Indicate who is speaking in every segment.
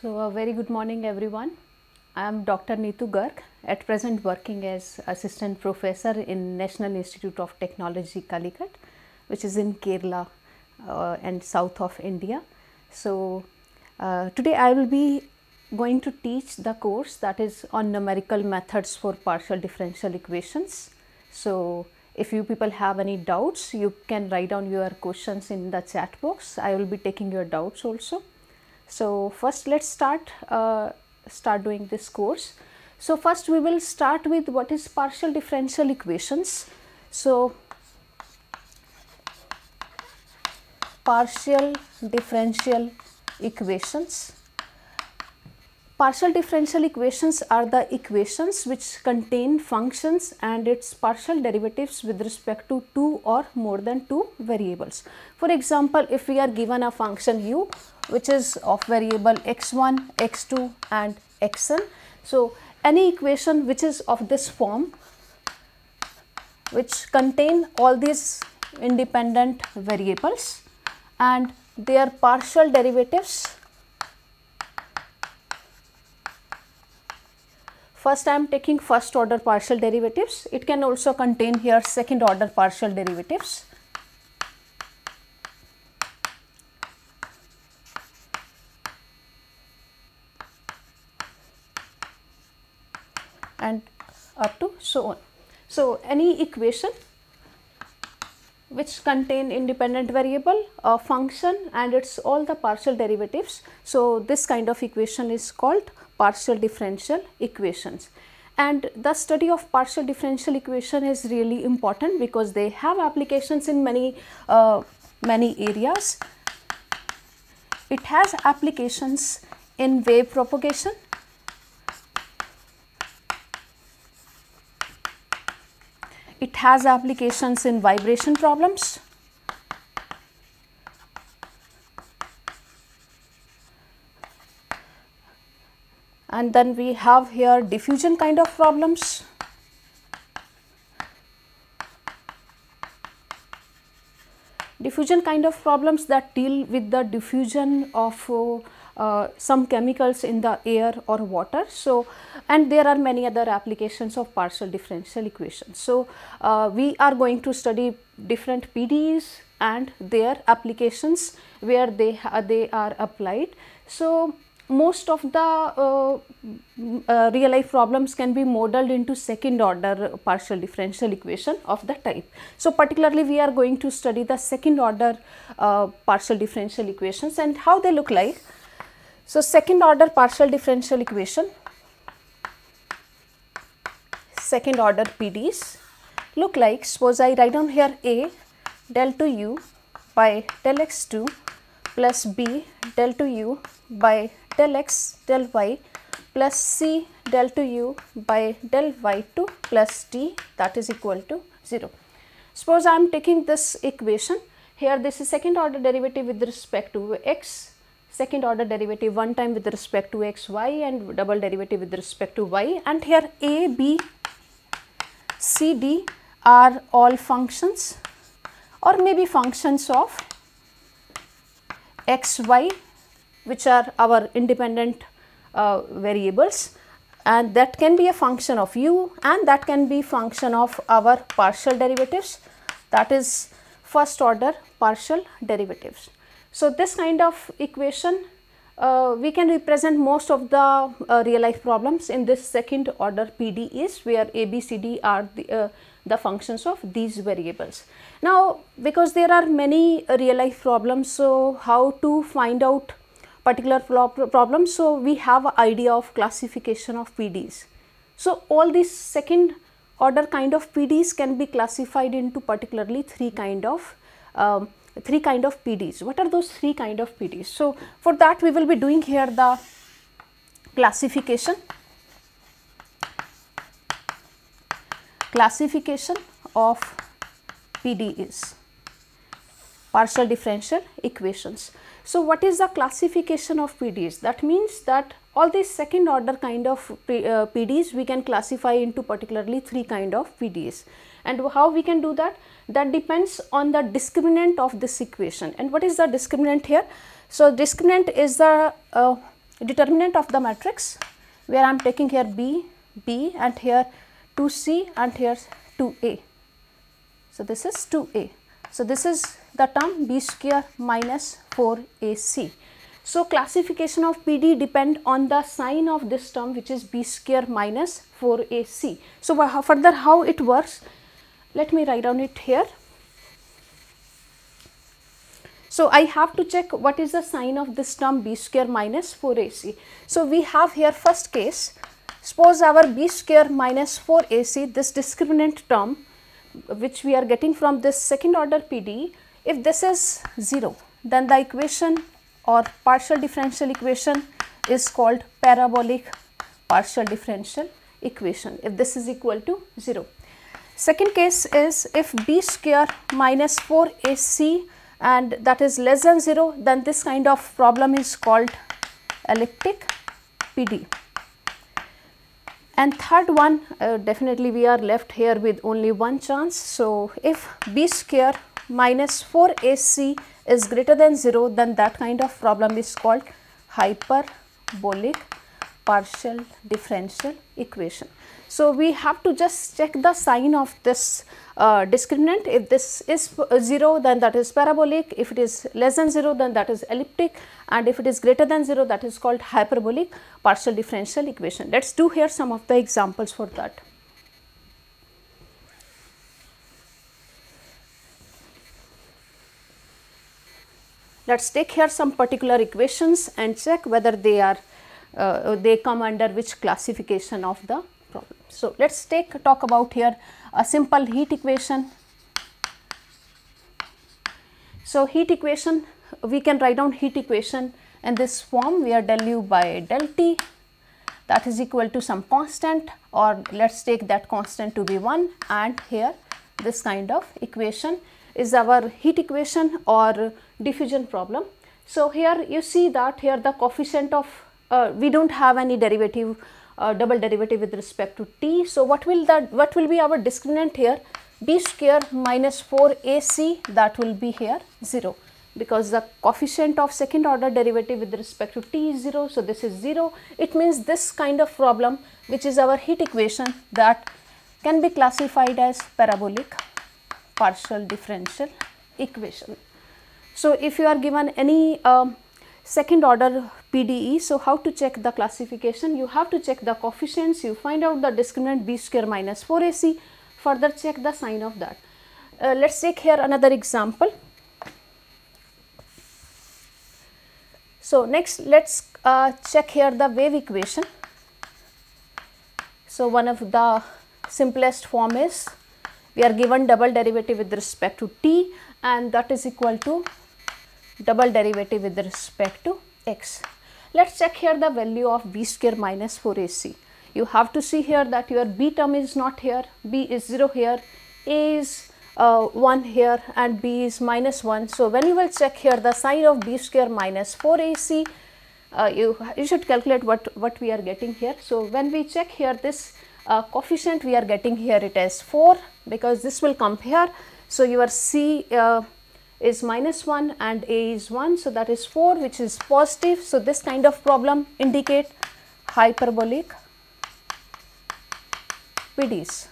Speaker 1: So a very good morning everyone. I am Dr. Neetu Garg, at present working as Assistant Professor in National Institute of Technology Calicut, which is in Kerala and south of India. So today I will be going to teach the course that is on numerical methods for partial differential equations. So if you people have any doubts, you can write down your questions in the chat box. I will be taking your doubts also. So first let's start doing this course. So first we will start with what is partial differential equations. So partial differential equations. Partial differential equations are the equations which contain functions and its partial derivatives with respect to two or more than two variables. For example, if we are given a function u which is of variable x1, x2 and xn. So any equation which is of this form, which contain all these independent variables and their partial derivatives. First I am taking first order partial derivatives. It can also contain here second order partial derivatives. And up to so on. So any equation which contain independent variable, a function and its all the partial derivatives. So this kind of equation is called partial differential equations. And the study of partial differential equation is really important because they have applications in many areas. It has applications in wave propagation, it has applications in vibration problems, and then we have here diffusion kind of problems, that deal with the diffusion of some chemicals in the air or water. So and there are many other applications of partial differential equations. So we are going to study different PDEs and their applications where they are applied. So most of the real life problems can be modeled into second order partial differential equation of the type. So particularly we are going to study the second order partial differential equations and how they look like. So second order partial differential equation, second order PDEs look like, suppose I write down here A del to u by del x2 plus B del to u by del x del y plus C del to u by del y2 plus d, that is equal to 0. Suppose I am taking this equation here, this is second order derivative with respect to x, second order derivative one time with respect to x, y and double derivative with respect to y, and here a, b, c, d are all functions or maybe functions of x, y, which are our independent variables, and that can be a function of u and that can be function of our partial derivatives, that is first order partial derivatives. So this kind of equation we can represent most of the real life problems in this second order PDEs where a, b, c, d are the functions of these variables. Now because there are many real life problems, so how to find out particular problems? So we have an idea of classification of PDEs. So all these second order kind of PDEs can be classified into particularly three kind of PDEs. What are those three kind of PDEs? So for that we will be doing here the classification of PDEs, partial differential equations. So what is the classification of PDEs? That means that all these second order kind of PDEs we can classify into particularly three kind of PDEs. And how we can do that? That depends on the discriminant of this equation. And what is the discriminant here? So discriminant is the determinant of the matrix, where I am taking here B, B, and here 2C and here 2A. So, this is 2A. So, this is the term B square minus 4AC. So, classification of PD depend on the sign of this term, which is B square minus 4AC. So, further how it works, let me write down it here. So, I have to check what is the sign of this term B square minus 4AC. So, we have here first case, suppose our B square minus 4AC, this discriminant term which we are getting from this second order PDE, if this is 0, then the equation or partial differential equation is called parabolic partial differential equation, if this is equal to 0. Second case is if B square minus 4AC and that is less than 0, then this kind of problem is called elliptic PD. And third one, definitely we are left here with only one chance. So, if B square minus 4AC is greater than 0, then that kind of problem is called hyperbolic partial differential equation. So, we have to just check the sign of this discriminant. If this is 0, then that is parabolic. If it is less than 0, then that is elliptic, and if it is greater than 0, that is called hyperbolic partial differential equation. Let us do here some of the examples for that. Let us take here some particular equations and check whether they are they come under which classification of the problem. So, let us talk about here a simple heat equation. So, heat equation, we can write down heat equation in this form, where del U by del T, that is equal to some constant, or let us take that constant to be 1, and here this kind of equation is our heat equation or diffusion problem. So, here you see that here the coefficient of we do not have any derivative, double derivative with respect to t. So, what will be our discriminant here? B square minus 4AC, that will be here 0, because the coefficient of second order derivative with respect to t is 0. So, this is 0. It means this kind of problem, which is our heat equation, that can be classified as parabolic partial differential equation. So, if you are given any second order PDE, so how to check the classification? You have to check the coefficients, you find out the discriminant B square minus 4AC, further check the sign of that. Let us take here another example. So, next let us check here the wave equation. So, one of the simplest form is we are given double derivative with respect to t, and that is equal to double derivative with respect to x. Let us check here the value of B square minus 4AC. You have to see here that your B term is not here, B is 0 here, A is 1 here, and B is minus 1. So, when you will check here the sign of B square minus 4AC, you should calculate what we are getting here. So, when we check here this coefficient, we are getting here it as 4, because this will come here. So, your C is minus 1 and A is 1. So, that is 4, which is positive. So, this kind of problem indicate hyperbolic PDEs.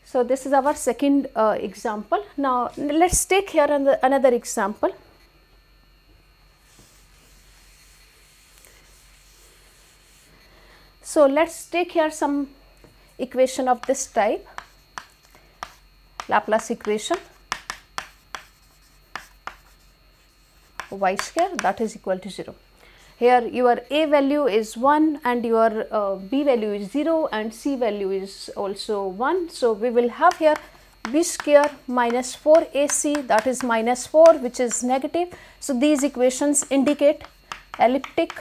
Speaker 1: So, this is our second example. Now, let us take here another example. So, let us take here some equation of this type, Laplace equation y square, that is equal to 0. Here your A value is 1 and your B value is 0 and C value is also 1. So, we will have here B square minus 4AC, that is minus 4, which is negative. So, these equations indicate elliptic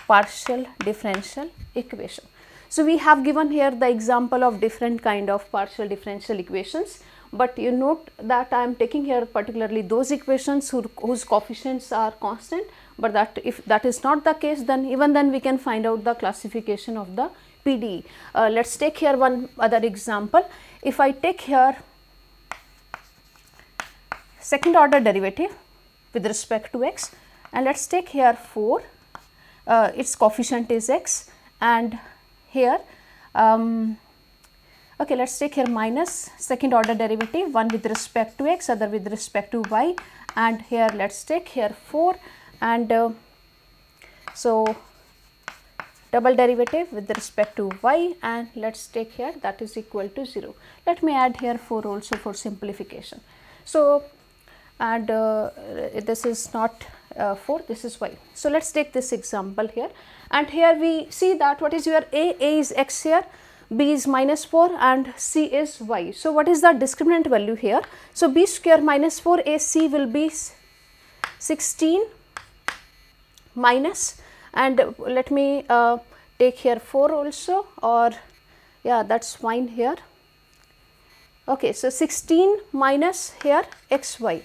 Speaker 1: partial differential equation. So, we have given here the example of different kind of partial differential equations, but you note that I am taking here particularly those equations whose coefficients are constant, but that if that is not the case, then even then we can find out the classification of the PDE. Let us take here one other example. If I take here second order derivative with respect to x, and let us take here 4, its coefficient is x, and here okay, let us take here minus second order derivative, one with respect to x, other with respect to y, and here let us take here 4, and so double derivative with respect to y, and let us take here that is equal to 0. Let me add here 4 also for simplification. So, and this is not 4, this is y. So, let us take this example here, and here we see that what is your a is x here, b is minus 4 and c is y. So, what is the discriminant value here? So, b square minus 4 ac will be 16 minus, and let me take here 4 also, or yeah, that is fine here. Okay, so 16 minus here xy.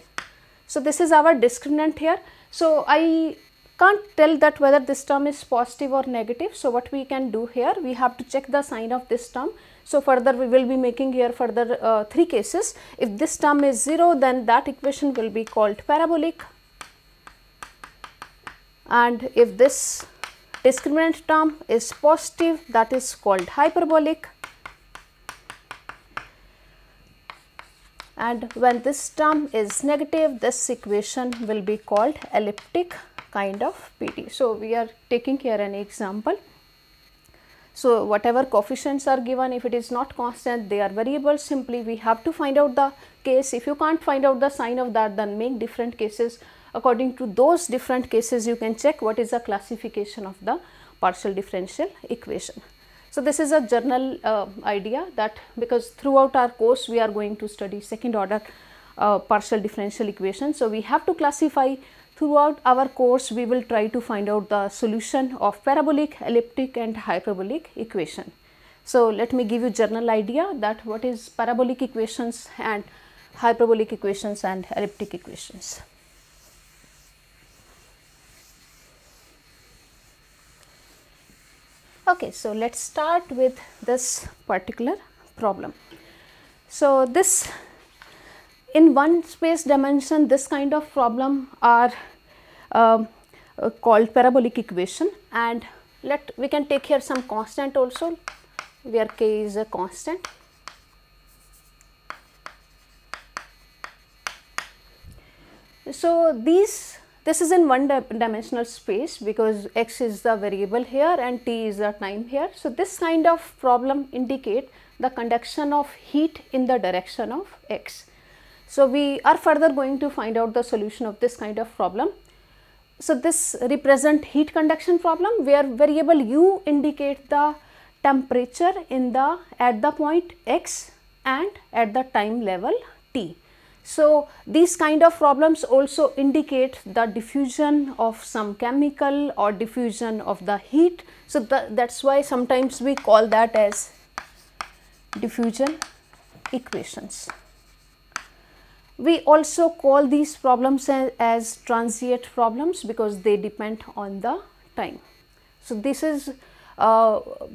Speaker 1: So, this is our discriminant here. So, I can't tell that whether this term is positive or negative. So, what we can do here, we have to check the sign of this term. So, further we will be making here further 3 cases. If this term is 0, then that equation will be called parabolic, and if this discriminant term is positive, that is called hyperbolic, and when this term is negative, this equation will be called elliptic kind of PD. So, we are taking here an example. So, whatever coefficients are given, if it is not constant, they are variables, simply we have to find out the case. If you can't find out the sign of that, then make different cases. According to those different cases, you can check what is the classification of the partial differential equation. So, this is a general idea, that because throughout our course we are going to study second order partial differential equation. So, we have to classify throughout our course. We will try to find out the solution of parabolic, elliptic and hyperbolic equation. So, let me give you general idea that what is parabolic equations and hyperbolic equations and elliptic equations. Okay, so let us start with this particular problem. So, this in one space dimension, this kind of problem are called parabolic equation, and we can take here some constant also, where k is a constant. So, this is in one dimensional space, because x is the variable here and t is the time here. So, this kind of problem indicate the conduction of heat in the direction of x. So, we are further going to find out the solution of this kind of problem. So, this represent heat conduction problem, where variable u indicate the temperature in the at the point x and at the time level t. So, these kind of problems also indicate the diffusion of some chemical or diffusion of the heat. So, that is why sometimes we call that as diffusion equations. We also call these problems as transient problems, because they depend on the time. So, this is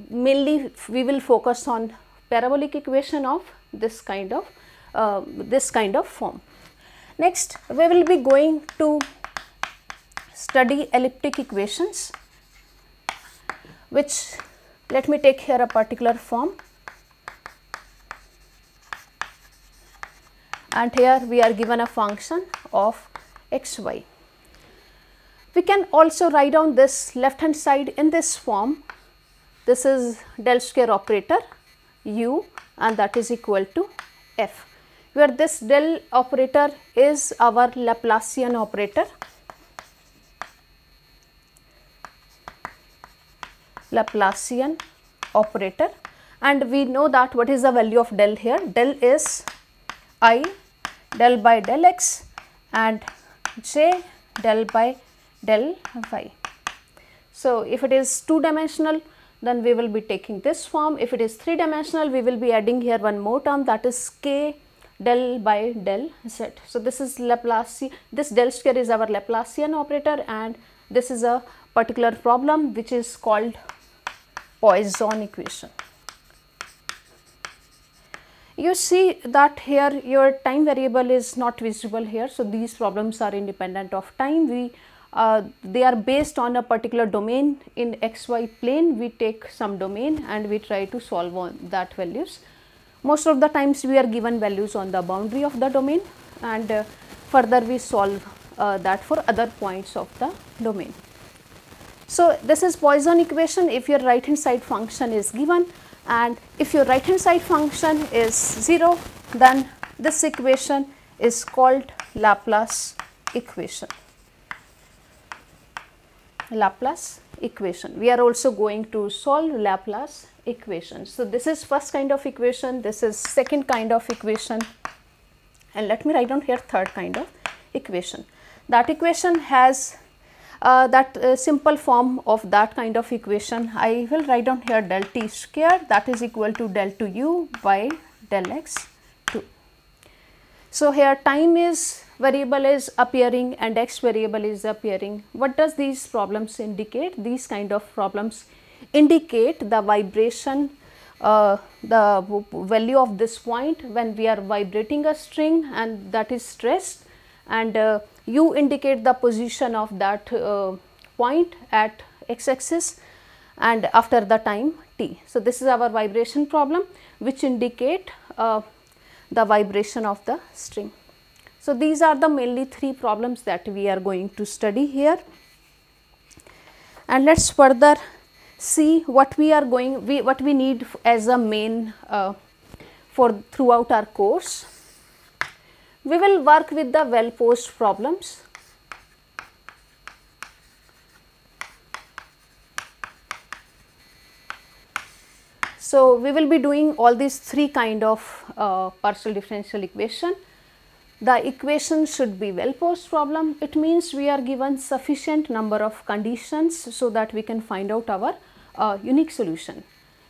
Speaker 1: mainly we will focus on parabolic equation of this kind of form. Next, we will be going to study elliptic equations, which let me take here a particular form, and here we are given a function of x, y. We can also write down this left hand side in this form. This is del square operator u, and that is equal to f, where this del operator is our Laplacian operator. Laplacian operator, and we know that what is the value of del here. Del is I del by del x and j del by del y. So, if it is 2 dimensional, then we will be taking this form. If it is 3 dimensional, we will be adding here one more term, that is k del by del z. So, this is Laplacian, this del square is our Laplacian operator, and this is a particular problem which is called Poisson equation. You see that here your time variable is not visible here. So, these problems are independent of time. We they are based on a particular domain in xy plane. We take some domain and we try to solve on that values. Most of the times we are given values on the boundary of the domain, and further we solve that for other points of the domain. So, this is Poisson equation if your right hand side function is given, and if your right hand side function is 0, then this equation is called Laplace equation. Laplace equation. We are also going to solve Laplace equation. So, this is first kind of equation, this is second kind of equation, and let me write down here third kind of equation. That equation has that simple form of that kind of equation. I will write down here del t square, that is equal to del 2u by del x 2. So, here time is variable is appearing and x variable is appearing. What does these problems indicate? These kind of problems indicate the vibration, the value of this point when we are vibrating a string and that is stressed, and u indicate the position of that point at x axis and after the time t. So, this is our vibration problem which indicate the vibration of the string. So, these are the mainly three problems that we are going to study here, and let us further see what we are what we need as a main for throughout our course. We will work with the well posed problems. So, we will be doing all these three kind of partial differential equation. The equation should be well posed problem. It means we are given sufficient number of conditions so that we can find out our unique solution.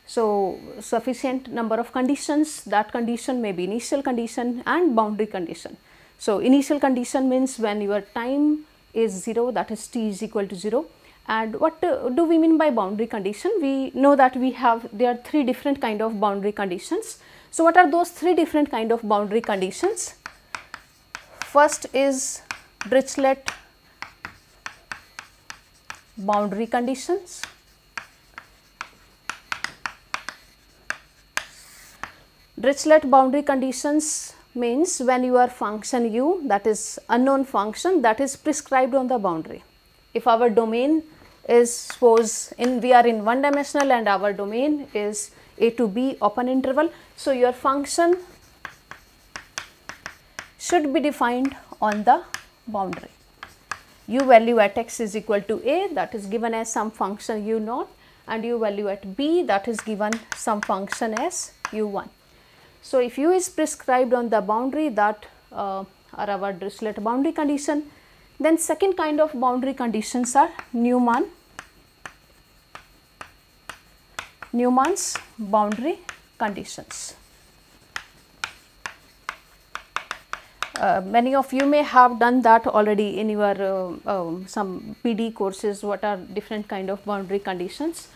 Speaker 1: So, sufficient number of conditions, that condition may be initial condition and boundary condition. So, initial condition means when your time is 0, that is t is equal to 0. And what do we mean by boundary condition? We know that there are three different kind of boundary conditions. So, what are those three different kind of boundary conditions? First is Dirichlet boundary conditions. Dirichlet boundary conditions means when your function u, that is unknown function, that is prescribed on the boundary. If our domain is suppose we are in one dimensional and our domain is a to b open interval. So, your function should be defined on the boundary. U value at x is equal to a, that is given as some function u naught, and u value at b, that is given some function as u1. So, if u is prescribed on the boundary, that are our Dirichlet boundary condition. Then second kind of boundary conditions are Newman's boundary conditions. Many of you may have done that already in your some PD courses, what are different kind of boundary conditions.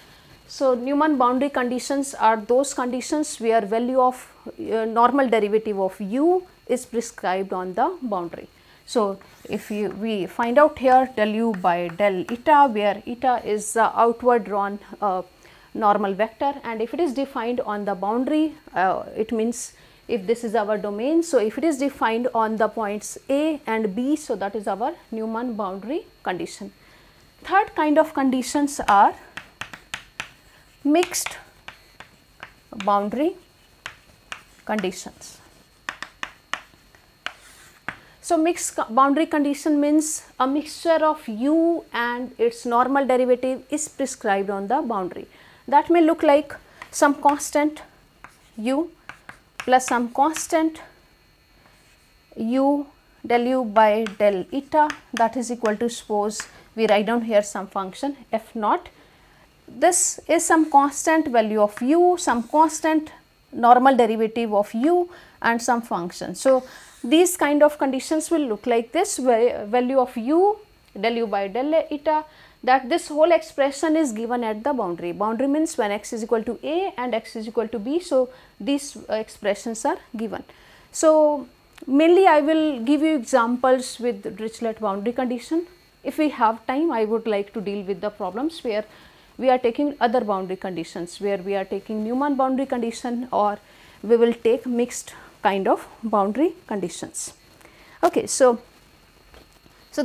Speaker 1: So, Newman boundary conditions are those conditions where value of normal derivative of u is prescribed on the boundary. So, if we find out here del u by del eta, where eta is the outward drawn normal vector, and if it is defined on the boundary, it means if this is our domain. So, if it is defined on the points a and b, so that is our Newman boundary condition. Third kind of conditions are mixed boundary conditions. So, mixed boundary condition means a mixture of u and its normal derivative is prescribed on the boundary. That may look like some constant u plus some constant u del u by del eta, that is equal to, suppose we write down here some function f naught. This is some constant value of u, some constant normal derivative of u and some function. So, these kind of conditions will look like this, where value of u del u by del eta, that this whole expression is given at the boundary. Boundary means when x is equal to a and x is equal to b. So, these expressions are given. So, mainly I will give you examples with Dirichlet boundary condition. if we have time, I would like to deal with the problems where we are taking other boundary conditions, where we are taking Newman boundary condition, or we will take mixed kind of boundary conditions. Okay, so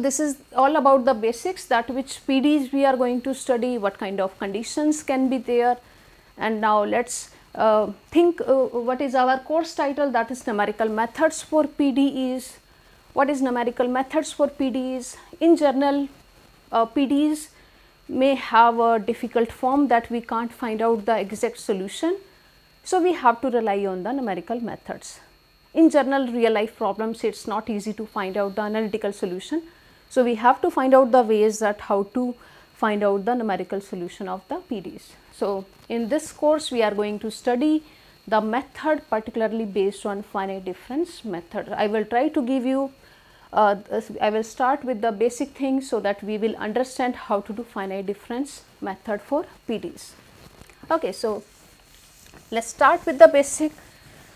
Speaker 1: this is all about the basics, that which PDEs we are going to study, what kind of conditions can be there. And now let us think what is our course title, that is numerical methods for PDEs. What is numerical methods for PDEs? In general, PDEs may have a difficult form that we can't find out the exact solution. So, we have to rely on the numerical methods. In general real life problems, it is not easy to find out the analytical solution. So, we have to find out the ways that how to find out the numerical solution of the PDEs. So, in this course we are going to study the method particularly based on finite difference method. I will try to give you, I will start with the basic things so that we will understand how to do finite difference method for PDEs. Okay, so let us start with the basic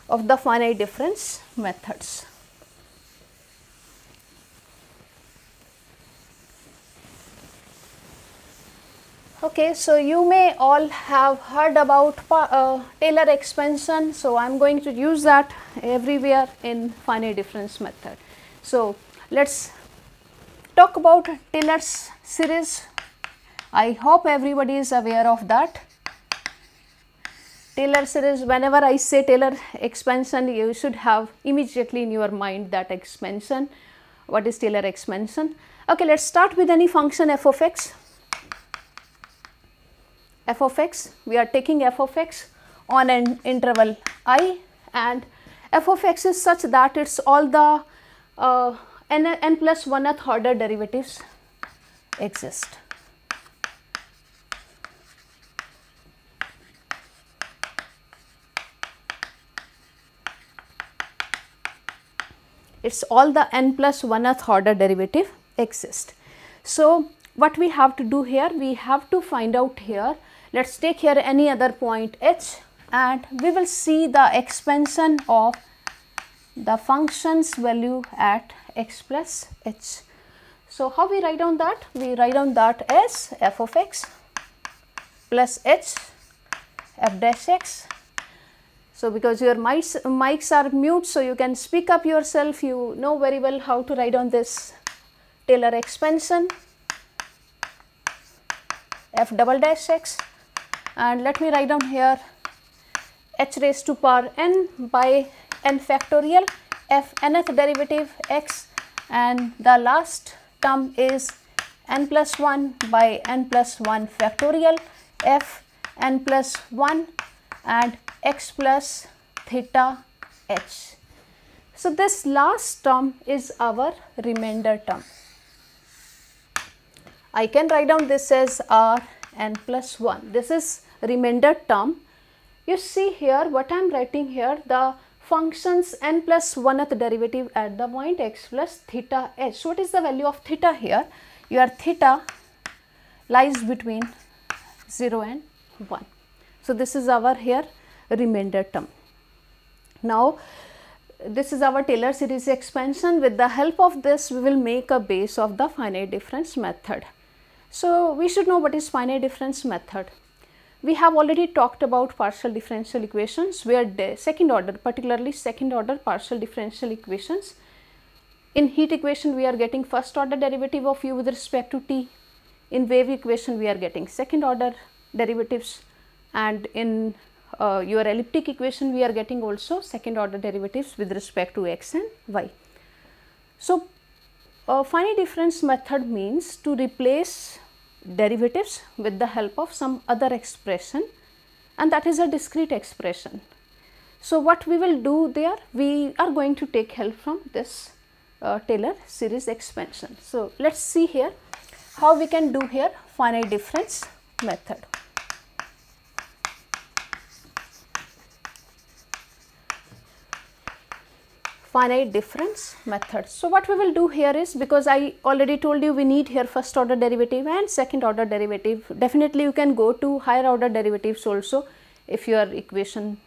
Speaker 1: of the finite difference methods. Okay, so you may all have heard about Taylor expansion. So, I am going to use that everywhere in finite difference method. So, let us talk about Taylor's series. I hope everybody is aware of that. Taylor series, whenever I say Taylor expansion, you should have immediately in your mind that expansion. What is Taylor expansion? Okay, let us start with any function f of x. F of x, we are taking f of x on an interval I, and f of x is such that it is all the n plus 1th order derivatives exist. It is all the n plus 1th order derivative exist. So, what we have to do here, we have to find out here, let us take here any other point h, and we will see the expansion of the function's value at x plus h. So, how we write down that? We write down that as f of x plus h f dash x. So, because your mics are mute, so you can speak up yourself, you know very well how to write down this Taylor expansion f double dash x, and let me write down here h raised to power n by n factorial f nth derivative x, and the last term is n plus 1 by n plus 1 factorial f n plus 1 and x plus theta h. So, this last term is our remainder term. I can write down this as r n plus 1. This is remainder term. You see here what I am writing here, the function's n plus 1th derivative at the point x plus theta h. So, what is the value of theta here? Your theta lies between 0 and 1. So, this is our here remainder term. Now, this is our Taylor series expansion. With the help of this, we will make a base of the finite difference method. So, we should know what is finite difference method. We have already talked about partial differential equations, where the second order, particularly second order partial differential equations. In heat equation, we are getting first order derivative of u with respect to t. In wave equation, we are getting second order derivatives, and in your elliptic equation, we are getting also second order derivatives with respect to x and y. So, finite difference method means to replace derivatives with the help of some other expression, and that is a discrete expression. So, what we will do there, we are going to take help from this Taylor series expansion. So, let us see here how we can do here finite difference method. Finite difference method. So, what we will do here is, because I already told you we need here first order derivative and second order derivative. Definitely you can go to higher order derivatives also if your equation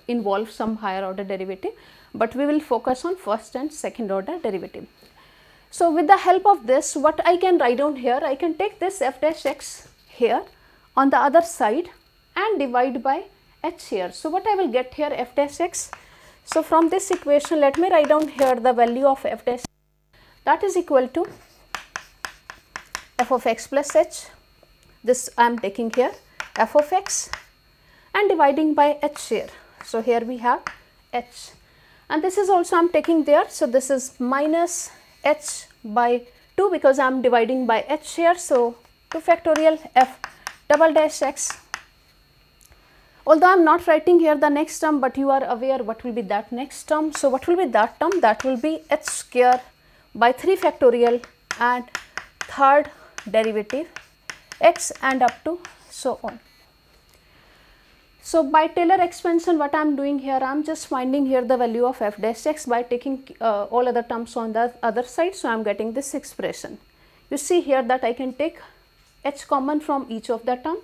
Speaker 1: involves some higher order derivative, but we will focus on first and second order derivative. So, with the help of this, what I can write down here, I can take this f dash x here on the other side and divide by h here. So, what I will get here f dash x. So, from this equation, let me write down here the value of f dash, that is equal to f of x plus h, this I am taking here f of x and dividing by h here. So, here we have h, and this is also I am taking there. So, this is minus h by 2 because I am dividing by h here. So, 2 factorial f double dash x. Although I am not writing here the next term, but you are aware what will be that next term. So, what will be that term? That will be h square by 3 factorial and third derivative x and up to so on. So, by Taylor expansion, what I am doing here, I am just finding here the value of f dash x by taking all other terms on the other side. So, I am getting this expression. You see here that I can take h common from each of the term.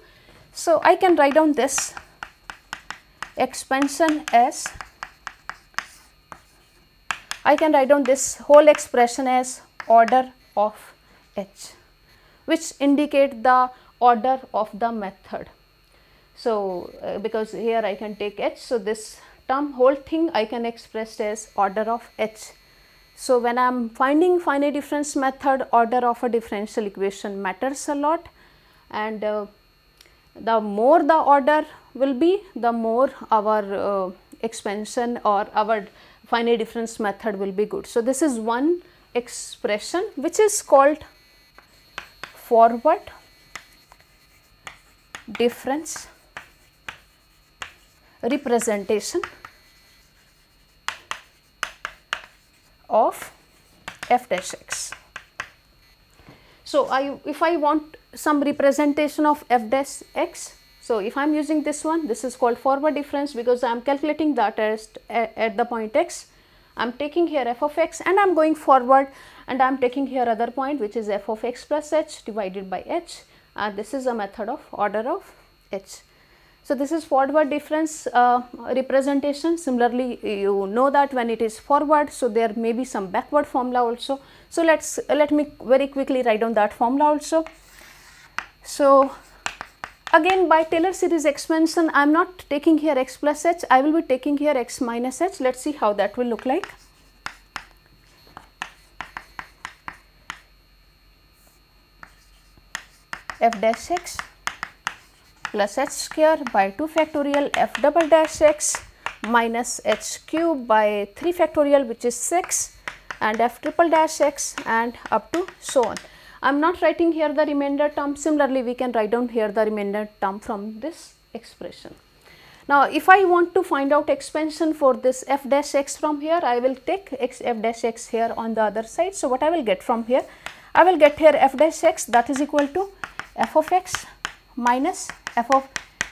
Speaker 1: So, I can write down this expansion as, I can write down this whole expression as order of h, which indicate the order of the method. So, because here I can take h, so this term whole thing I can express as order of h. So, when I am finding finite difference method, order of a differential equation matters a lot, and the more the order will be, the more our expansion or our finite difference method will be good. So, this is one expression which is called forward difference representation of f dash x. So, if I want some representation of f dash x, so if I am using this one, this is called forward difference because I am calculating that at the point x. I am taking here f of x and I am going forward, and I am taking here other point which is f of x plus h divided by h, and this is a method of order of h. So, this is forward difference representation. Similarly, you know that when it is forward, so there may be some backward formula also. So, let me very quickly write down that formula also. So, again by Taylor series expansion, I am not taking here x plus h, I will be taking here x minus h. Let us see how that will look like. F dash x plus h square by 2 factorial f double dash x minus h cube by 3 factorial which is 6 and f triple dash x and up to so on. I am not writing here the remainder term. Similarly, we can write down here the remainder term from this expression. Now, if I want to find out expansion for this f dash x from here, I will take f dash x here on the other side. So, what I will get from here? I will get here f dash x, that is equal to f of x minus f of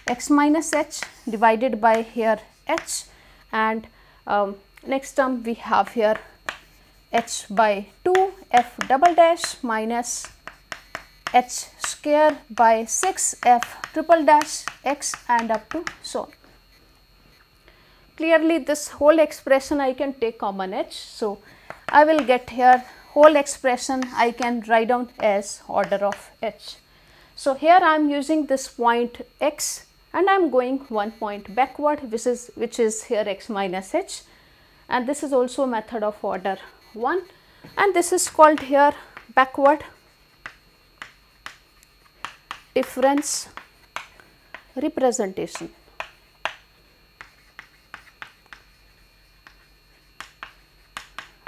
Speaker 1: x minus h divided by here h, and next term we have here h by 2 f double dash minus h square by 6 f triple dash x and up to so on. Clearly, this whole expression I can take common h. So, I will get here whole expression I can write down as order of h. So, here I am using this point x and I am going one point backward, which is here x minus h, and this is also a method of order 1, and this is called here backward difference representation.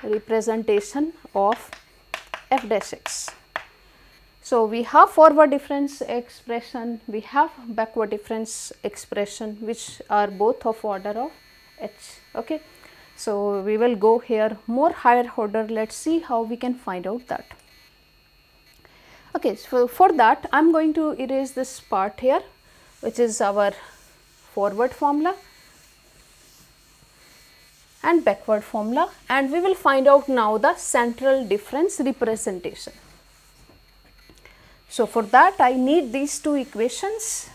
Speaker 1: Representation of f dash x. So, we have forward difference expression, we have backward difference expression, which are both of order of h. Okay. So, we will go here more higher order. Let us see how we can find out that. Okay. So, for that I am going to erase this part here, which is our forward formula and backward formula, and we will find out now the central difference representation. So, for that I need these two equations.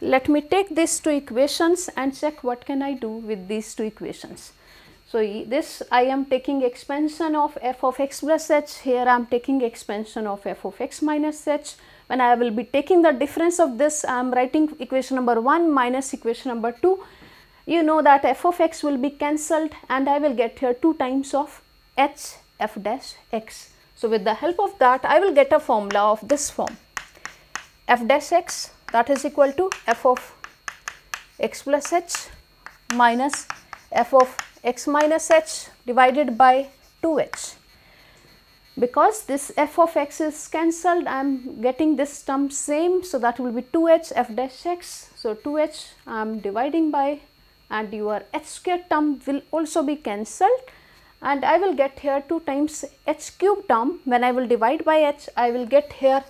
Speaker 1: Let me take these two equations and check what can I do with these two equations. So, this I am taking expansion of f of x plus h, here I am taking expansion of f of x minus h. When I will be taking the difference of this, I am writing equation number 1 minus equation number 2. You know that f of x will be cancelled and I will get here 2 times of h f dash x. So, with the help of that I will get a formula of this form, f dash x that is equal to f of x plus h minus f of x minus h divided by 2h. Because this f of x is cancelled, I am getting this term same, so that will be 2h f dash x. So, 2h I am dividing by, and your h square term will also be cancelled, and I will get here 2 times h cube term. When I will divide by h, I will get here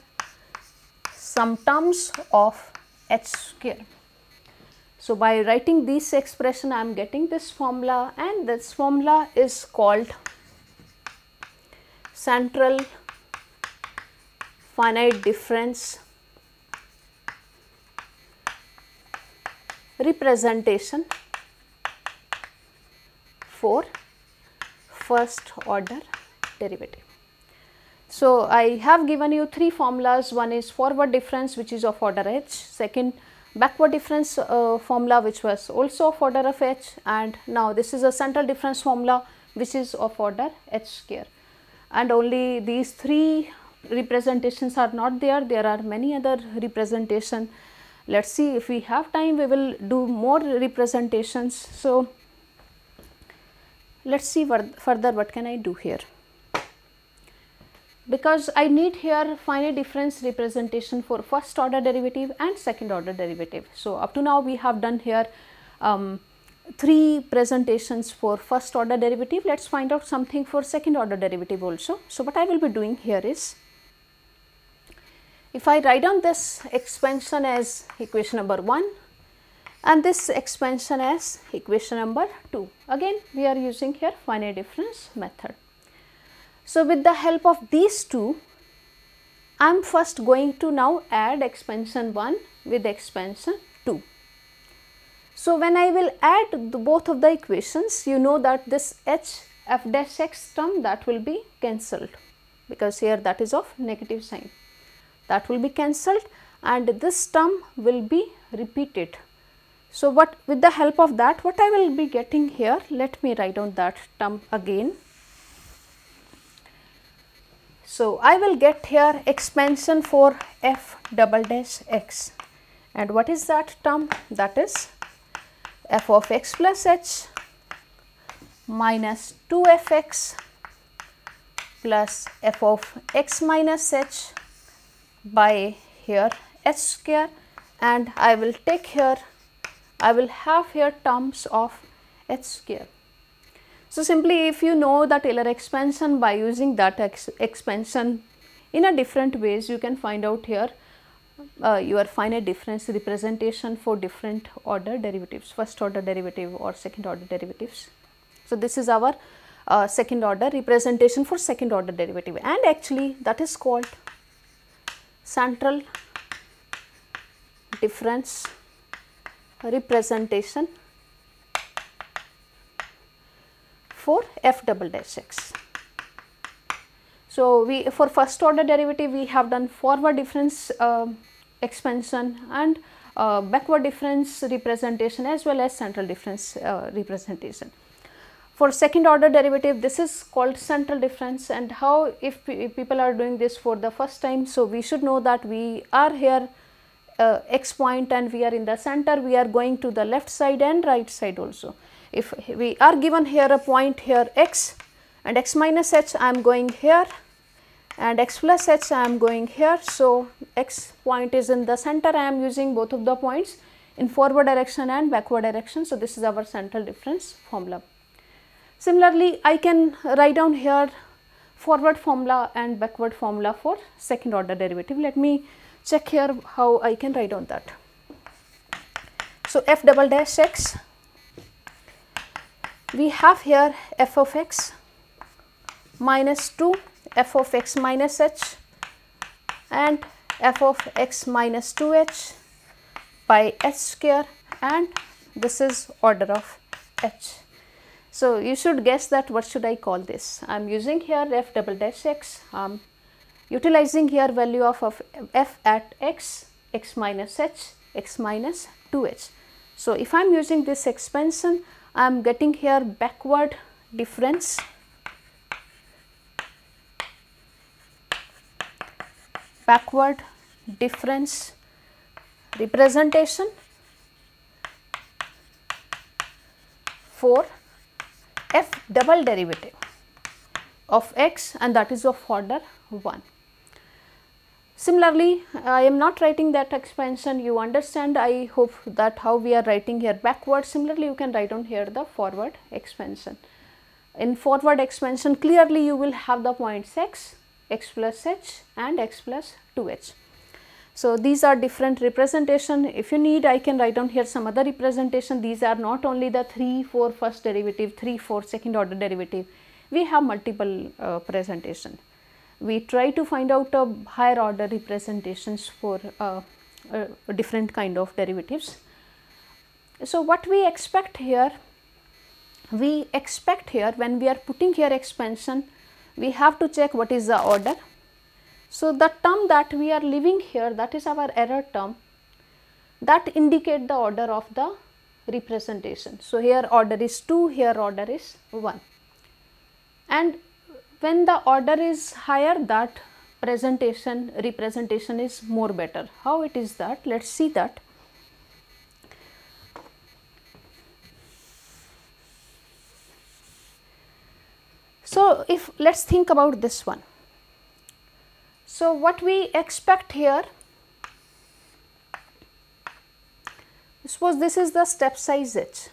Speaker 1: some terms of h square. So, by writing this expression, I am getting this formula, and this formula is called central finite difference representation for first order derivative. So, I have given you 3 formulas. One is forward difference, which is of order h, second backward difference formula, which was also of order of h, and now this is a central difference formula, which is of order h square. And only these 3 representations are not there, there are many other representation. Let us see, if we have time we will do more representations. So, let us see further what can I do here, because I need here finite difference representation for first order derivative and second order derivative. So, up to now we have done here 3 presentations for first order derivative. Let us find out something for second order derivative also. So, what I will be doing here is, if I write down this expansion as equation number 1 and this expansion as equation number 2, again we are using here finite difference method. So, with the help of these 2, I am first going to now add expansion 1 with expansion 2. So, when I will add both of the equations, you know that this h f dash x term, that will be cancelled, because here that is of negative sign, that will be cancelled, and this term will be repeated. So, what with the help of that, what I will be getting here, let me write down that term again. So, I will get here expansion for f double dash x, and what is that term? That is f of x plus h minus 2fx plus f of x minus h by here h square, and I will take here, I will have here terms of h square. So, simply if you know the Taylor expansion, by using that expansion in a different ways, you can find out here your finite difference representation for different order derivatives, first order derivative or second order derivatives. So, this is our second order representation for second order derivative, and actually that is called central difference representation for f double dash x. So, we for first order derivative we have done forward difference expansion and backward difference representation as well as central difference representation. For second order derivative, this is called central difference, and how if people are doing this for the first time. So, we should know that we are here x point and we are in the center, we are going to the left side and right side also. If we are given here a point here x and x minus h, I am going here, and x plus h I am going here. So, x point is in the center, I am using both of the points in forward direction and backward direction. So, this is our central difference formula. Similarly, I can write down here forward formula and backward formula for second order derivative. Let me check here how I can write down that. So, f double dash x, we have here f of x minus 2 f of x minus h and f of x minus 2h by h square, and this is order of h. So you should guess that what should I call this. I am using here f double dash x, utilizing here value of f at x, x minus h, x minus 2h. So if I am using this expansion, I am getting here backward difference representation for f double derivative of x, and that is of order 1. Similarly, I am not writing that expansion, you understand, I hope, that how we are writing here backward. Similarly, you can write on here the forward expansion. In forward expansion, clearly you will have the points x, x plus h and x plus 2h. So these are different representation. If you need, I can write down here some other representation. These are not only the 3, 4 first derivative, 3, 4 second order derivative. We have multiple presentation. We try to find out a higher order representations for different kind of derivatives. So what we expect here? We expect here when we are putting here expansion, we have to check what is the order. So the term that we are leaving here, that is our error term, that indicate the order of the representation. So here order is 2, here order is 1. And when the order is higher, that representation is more better. How it is that? Let us see that. So if let us think about this one. So what we expect here, suppose this is the step size h,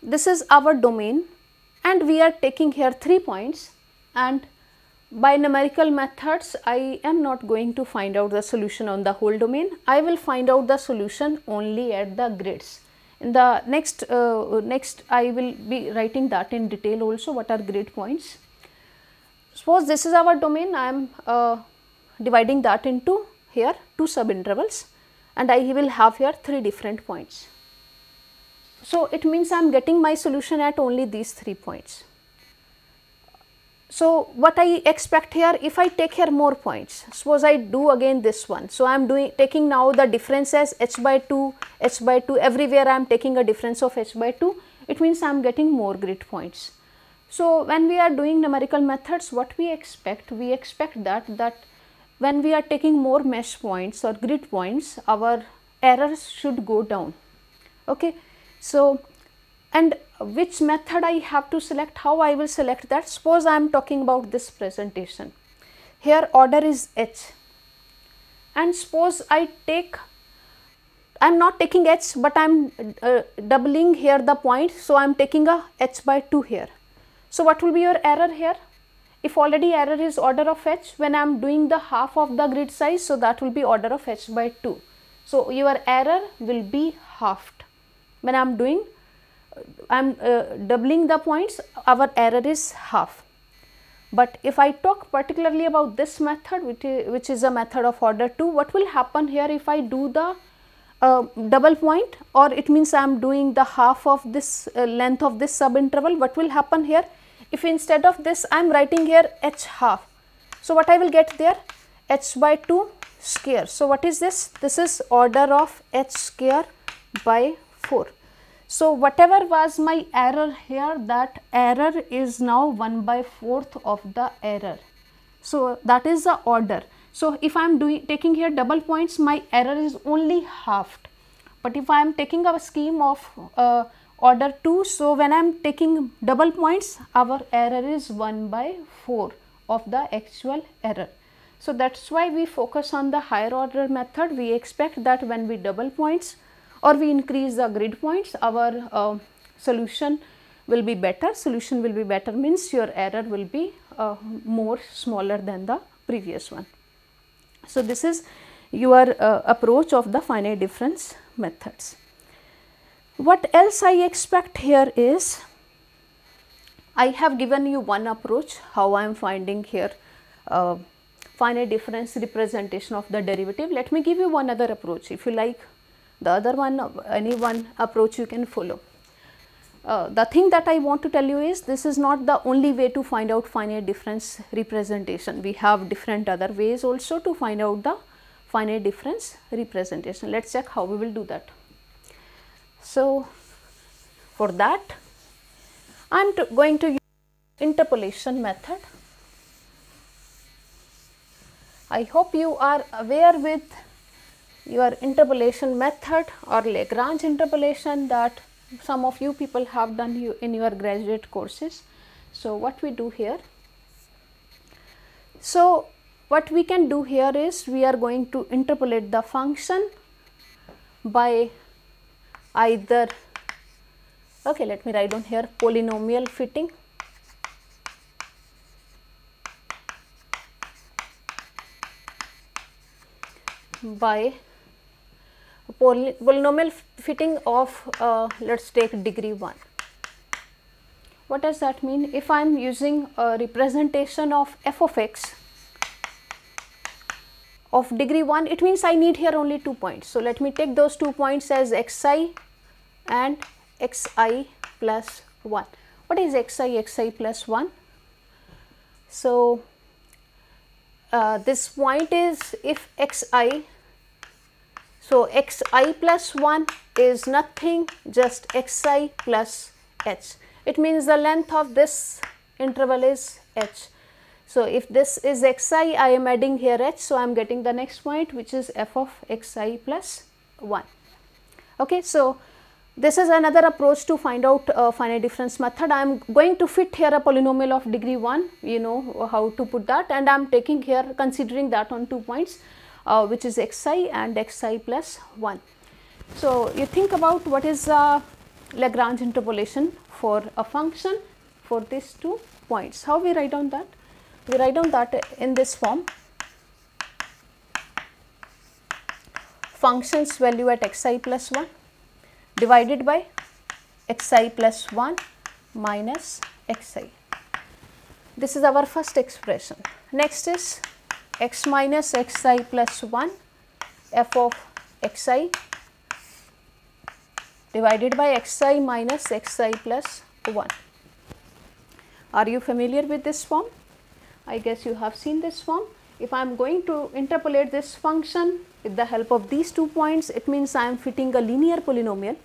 Speaker 1: this is our domain, and we are taking here 3 points, and by numerical methods I am not going to find out the solution on the whole domain. I will find out the solution only at the grids. In the next I will be writing that in detail also, what are grid points. Suppose this is our domain, I am dividing that into here 2 sub intervals, and I will have here 3 different points. So it means I am getting my solution at only these 3 points. So what I expect here, if I take here more points, suppose I do again this one. So I am taking now the difference as h by 2, everywhere I am taking a difference of h by 2, it means I am getting more grid points. So when we are doing numerical methods, what we expect that when we are taking more mesh points or grid points, our errors should go down. Okay. So, and which method I have to select, how I will select that? Suppose I am talking about this presentation. Here order is h, and suppose I am not taking h, but I am doubling here the point. So I am taking a h by 2 here. So what will be your error here? If already error is order of h, when I am doing the half of the grid size, so that will be order of h by 2. So your error will be halved. When I am doing, I am doubling the points, our error is half. But if I talk particularly about this method, which is a method of order 2, what will happen here if I do the double point, or it means I am doing the half of this length of this sub interval? What will happen here? If instead of this I am writing here h half, so what I will get there? H by 2 square. So what is this? This is order of h square by 4. So whatever was my error here, that error is now 1 by 4th of the error. So that is the order. So if I am taking here double points, my error is only halved. But if I am taking a scheme of order 2, so when I am taking double points, our error is 1 by 4 of the actual error. So that's why we focus on the higher order method. We expect that when we double points or we increase the grid points, our solution will be better. Solution will be better means your error will be more smaller than the previous one. So this is your approach of the finite difference methods. What else I expect here is, I have given you one approach how I am finding here finite difference representation of the derivative. Let me give you one other approach. If you like the other one, any one approach you can follow. the thing that I want to tell you is this is not the only way to find out finite difference representation. We have different other ways also to find out the finite difference representation. Let us check how we will do that. So, for that I am going to use interpolation method. I hope you are aware with your interpolation method or Lagrange interpolation that some of you people have done in your graduate courses. So, what we do here? So, what we can do here is we are going to interpolate the function by either, okay, let me write down here, polynomial fitting, by polynomial fitting of let us take degree 1. What does that mean? If I am using a representation of f of x of degree 1, it means I need here only 2 points. So, let me take those 2 points as xi and xi plus 1. What is xi plus 1? So, this point is if xi, so xi plus 1 is nothing, just xi plus h. It means the length of this interval is h. So, if this is xi, I am adding here h. So, I am getting the next point which is f of xi plus 1. Okay, so, this is another approach to find out finite difference method. I am going to fit here a polynomial of degree 1, you know how to put that, and I am taking here considering that on 2 points which is xi and xi plus 1. So, you think about what is Lagrange interpolation for a function for these 2 points. How we write down that? We write down that in this form: function's value at xi plus 1 divided by xi plus 1 minus xi. This is our first expression. Next is x minus xi plus 1 f of xi divided by xi minus xi plus 1. Are you familiar with this form? I guess you have seen this form. If I am going to interpolate this function with the help of these 2 points, it means I am fitting a linear polynomial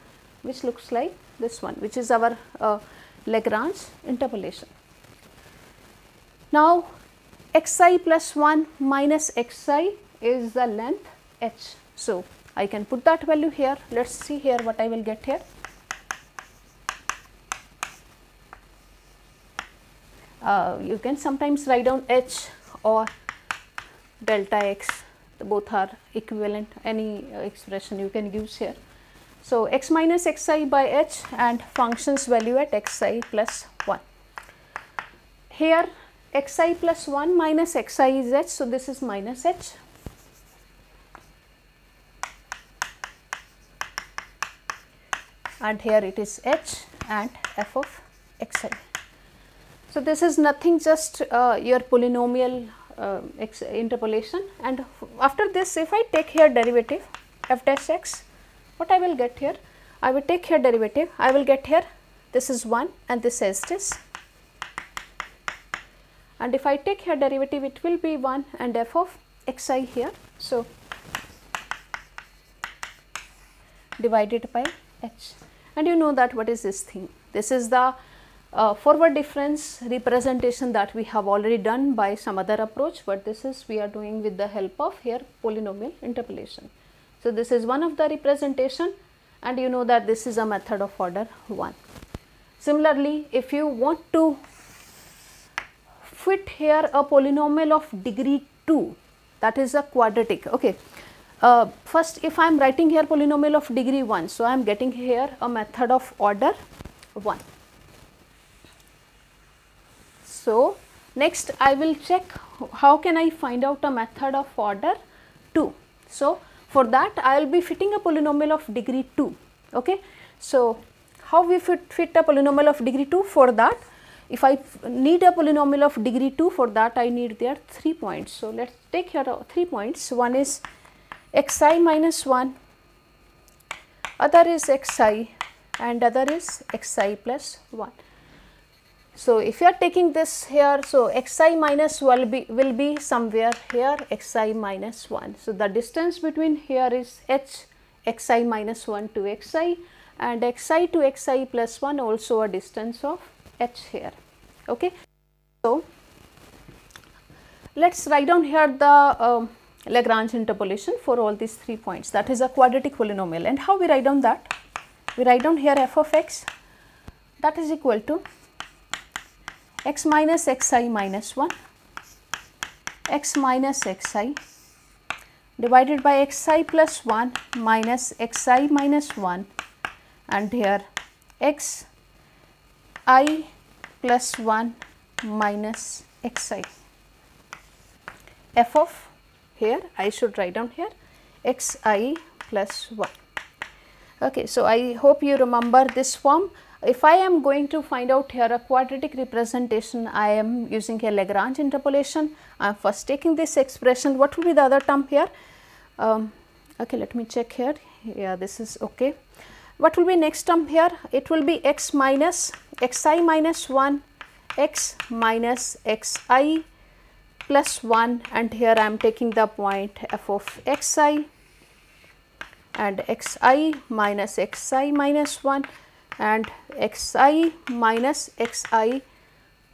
Speaker 1: which looks like this one, which is our Lagrange interpolation. Now, xi plus 1 minus xi is the length h. So, I can put that value here. Let us see here what I will get here. You can sometimes write down h or delta x, both are equivalent, any expression you can use here. So, x minus xi by h and function's value at xi plus 1. Here xi plus 1 minus xi is h, so this is minus h. And here it is h and f of xi. So, this is nothing, just your polynomial interpolation, and after this if I take here derivative f dash x, what I will get here? I will take here derivative, I will get here, this is 1 and this is this, and if I take here derivative it will be 1 and f of xi here. So, divided by h, and you know that what is this thing? This is the forward difference representation that we have already done by some other approach, but this is we are doing with the help of here polynomial interpolation. So, this is one of the representation, and you know that this is a method of order 1. Similarly, if you want to fit here a polynomial of degree 2, that is a quadratic. Okay. First, if I am writing here polynomial of degree 1, so I am getting here a method of order 1. So, next I will check how can I find out a method of order 2. So, for that I will be fitting a polynomial of degree 2. Okay. So, how we fit a polynomial of degree 2? For that, if I need a polynomial of degree 2, for that I need there 3 points. So, let us take here 3 points. One is xi minus 1, other is xi and other is xi plus 1. So, if you are taking this here, so xi minus will be somewhere here xi minus 1. So, the distance between here is h xi minus 1 to xi, and xi to xi plus 1 also a distance of h here. Okay. So, let us write down here the Lagrange interpolation for all these 3 points, that is a quadratic polynomial. And how we write down that? We write down here f of x, that is equal to x minus xi minus 1, x minus xi divided by xi plus 1 minus xi minus 1, and here x I plus 1 minus xi. F of here I should write down here xi plus 1. Okay, so I hope you remember this form. If I am going to find out here a quadratic representation, I am using a Lagrange interpolation. I am first taking this expression. What will be the other term here? Okay, let me check here. Yeah, this is okay. What will be next term here? It will be x minus xi minus 1, x minus xi plus 1, and here I am taking the point f of xi and xi minus xi minus 1 and xi minus xi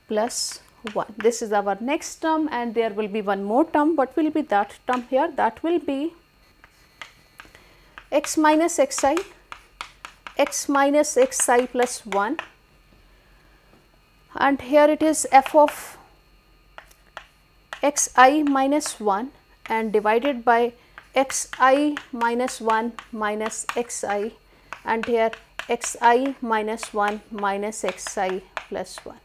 Speaker 1: plus 1. This is our next term, and there will be one more term. What will be that term here? That will be x minus xi, x minus xi plus 1, and here it is f of xi minus 1 and divided by xi minus 1 minus xi, and here xi minus 1 minus xi plus 1.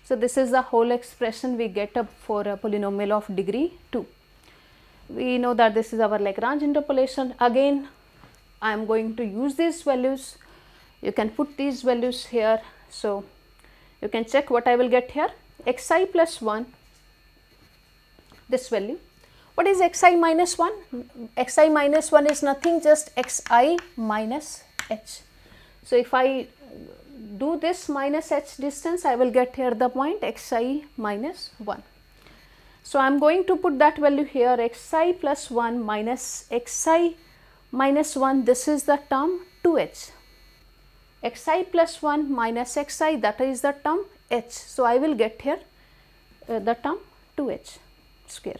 Speaker 1: So, this is the whole expression we get up for a polynomial of degree 2. We know that this is our Lagrange interpolation. Again, I am going to use these values. You can put these values here. So, you can check what I will get here, xi plus 1, this value. What is xi minus 1? Xi minus 1 is nothing, just xi minus h. So, if I do this minus h distance, I will get here the point xi minus 1. So, I am going to put that value here, xi plus 1 minus xi minus 1, this is the term 2h. Xi plus 1 minus xi, that is the term h. So, I will get here the term 2h square.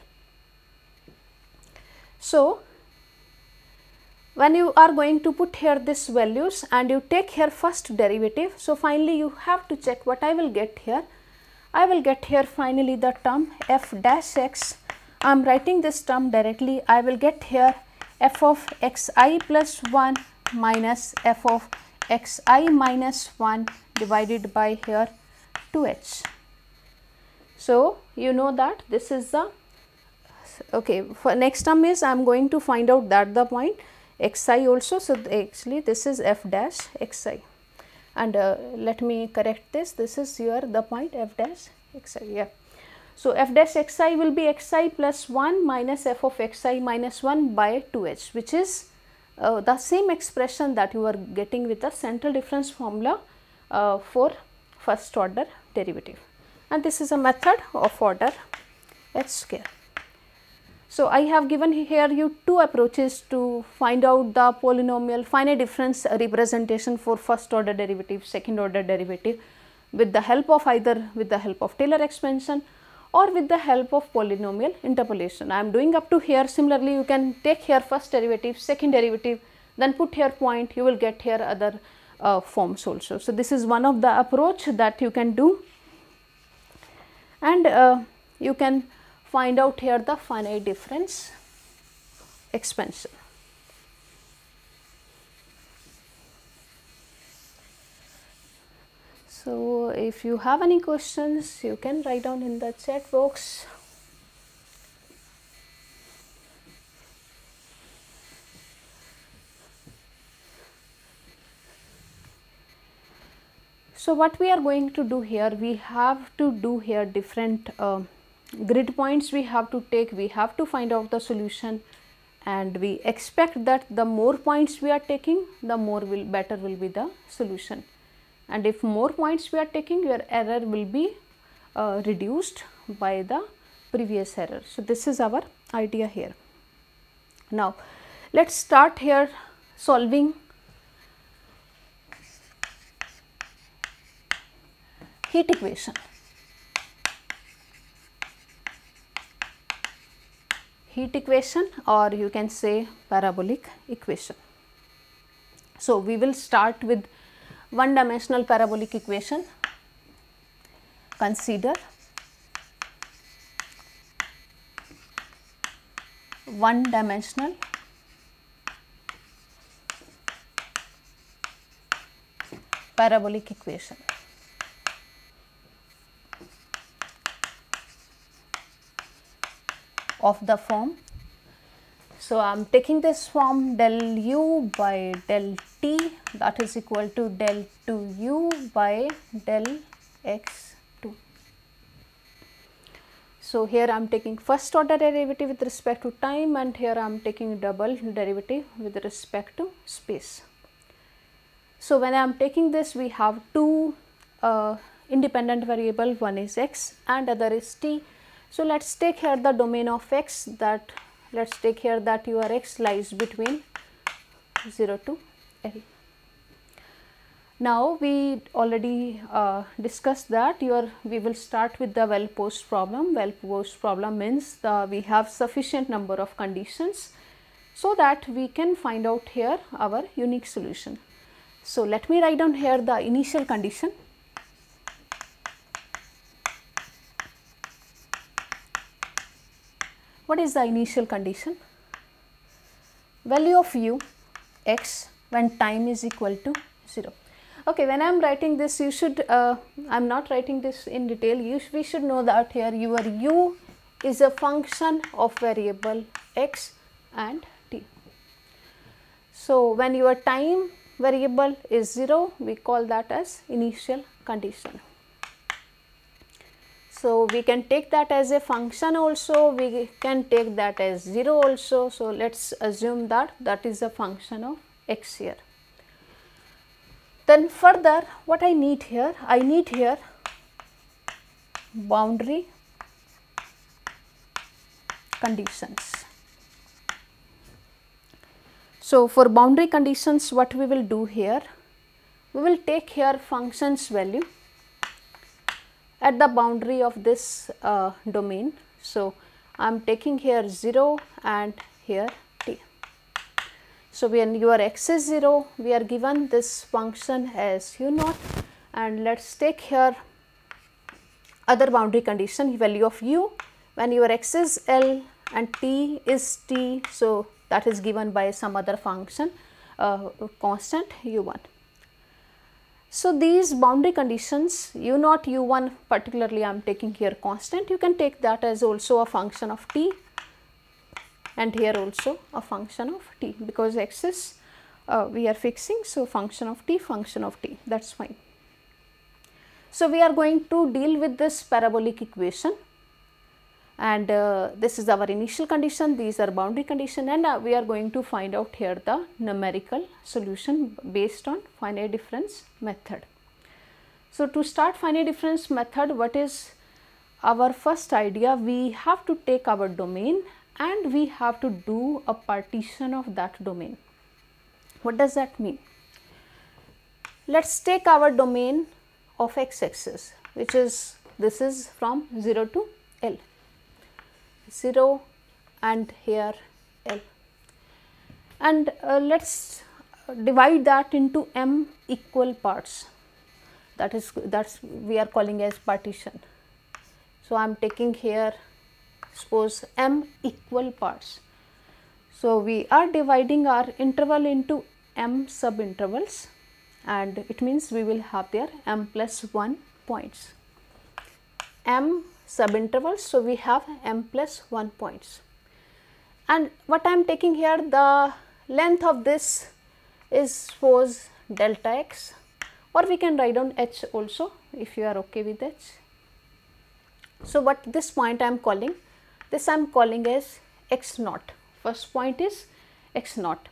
Speaker 1: So, when you are going to put here these values and you take here first derivative, so finally you have to check what I will get here. I will get here finally the term f dash x. I am writing this term directly. I will get here f of xi plus 1 minus f of xi minus 1 divided by here 2h. So, you know that this is the okay. For next term is I am going to find out that the point xi also. So, actually this is f dash xi, and let me correct this. This is here the point f dash xi. Yeah. So, f dash xi will be xi plus 1 minus f of xi minus 1 by 2h, which is the same expression that you are getting with the central difference formula for first order derivative, and this is a method of order h square. So, I have given here you two approaches to find out the polynomial finite difference representation for first order derivative, second order derivative, with the help of either with the help of Taylor expansion or with the help of polynomial interpolation. I am doing up to here. Similarly, you can take here first derivative, second derivative, then put here point, you will get here other forms also. So, this is one of the approach that you can do, and you can find out here the finite difference expansion. So, if you have any questions, you can write down in the chat box. So, what we are going to do here, we have to do here different grid points we have to take, we have to find out the solution, and we expect that the more points we are taking, the better will be the solution, and if more points we are taking, your error will be reduced by the previous error. So, this is our idea here. Now, let us start here solving heat equation. Heat equation, or you can say parabolic equation. So, we will start with one dimensional parabolic equation. Consider one dimensional parabolic equation. Of the form. So, I am taking this form del u by del t, that is equal to del 2u by del x2. So, here I am taking first order derivative with respect to time, and here I am taking double derivative with respect to space. So, when I am taking this, we have two independent variable, one is x and other is t. So, let us take here the domain of x, that let us take here that your x lies between 0 to L. Now, we already discussed that we will start with the well posed problem. Well posed problem means we have sufficient number of conditions so that we can find out here our unique solution. So, let me write down here the initial condition. What is the initial condition? Value of u x when time is equal to 0. Okay, when I am writing this, you should, I am not writing this in detail, we should know that here your u is a function of variable x and t. So, when your time variable is 0, we call that as initial condition. So, we can take that as a function also, we can take that as 0 also. So, let us assume that that is a function of x here. Then further what I need here? I need here boundary conditions. So, for boundary conditions, what we will do here? We will take here function's value at the boundary of this domain. So, I am taking here 0 and here t. So, when your x is 0, we are given this function as u naught, and let us take here other boundary condition, value of u when your x is L and t is t. So, that is given by some other function constant u1. So, these boundary conditions u naught u1 particularly I am taking here constant, you can take that as also a function of t and here also a function of t, because x is we are fixing. So, function of t that is fine. So, we are going to deal with this parabolic equation, and this is our initial condition, these are boundary condition, and we are going to find out here the numerical solution based on finite difference method. So, to start finite difference method, what is our first idea? We have to take our domain and we have to do a partition of that domain. What does that mean? Let us take our domain of x axis, which is, this is from 0 to L, 0 and here L, and let us divide that into m equal parts, that's we are calling as partition. So, I am taking here suppose m equal parts. So, we are dividing our interval into m sub intervals, and it means we will have there m plus 1 points, m sub intervals. So, we have m plus 1 points, and what I am taking here, the length of this is suppose delta x, or we can write down h also if you are okay with h. So, what this point I am calling, this I am calling as x naught First point is x naught.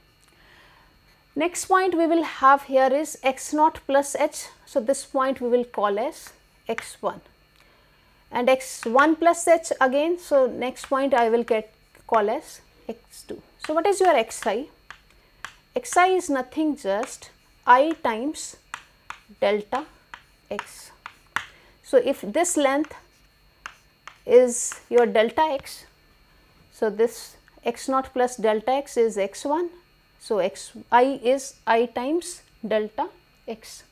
Speaker 1: Next point we will have here is x naught plus h. So, this point we will call as x1 and x1 plus h again. So, next point I will call as x2. So, what is your xi? Xi is nothing just I times delta x. So, if this length is your delta x, so this x naught plus delta x is x1. So, xi is I times delta x.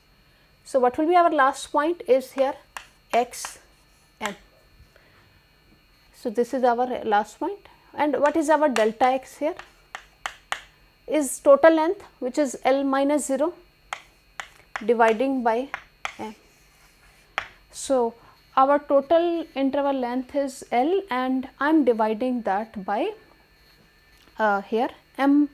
Speaker 1: So, what will be our last point is here xn. So, this is our last point, and what is our delta x here? Is total length, which is L minus 0 dividing by m. So, our total interval length is L and I am dividing that by here m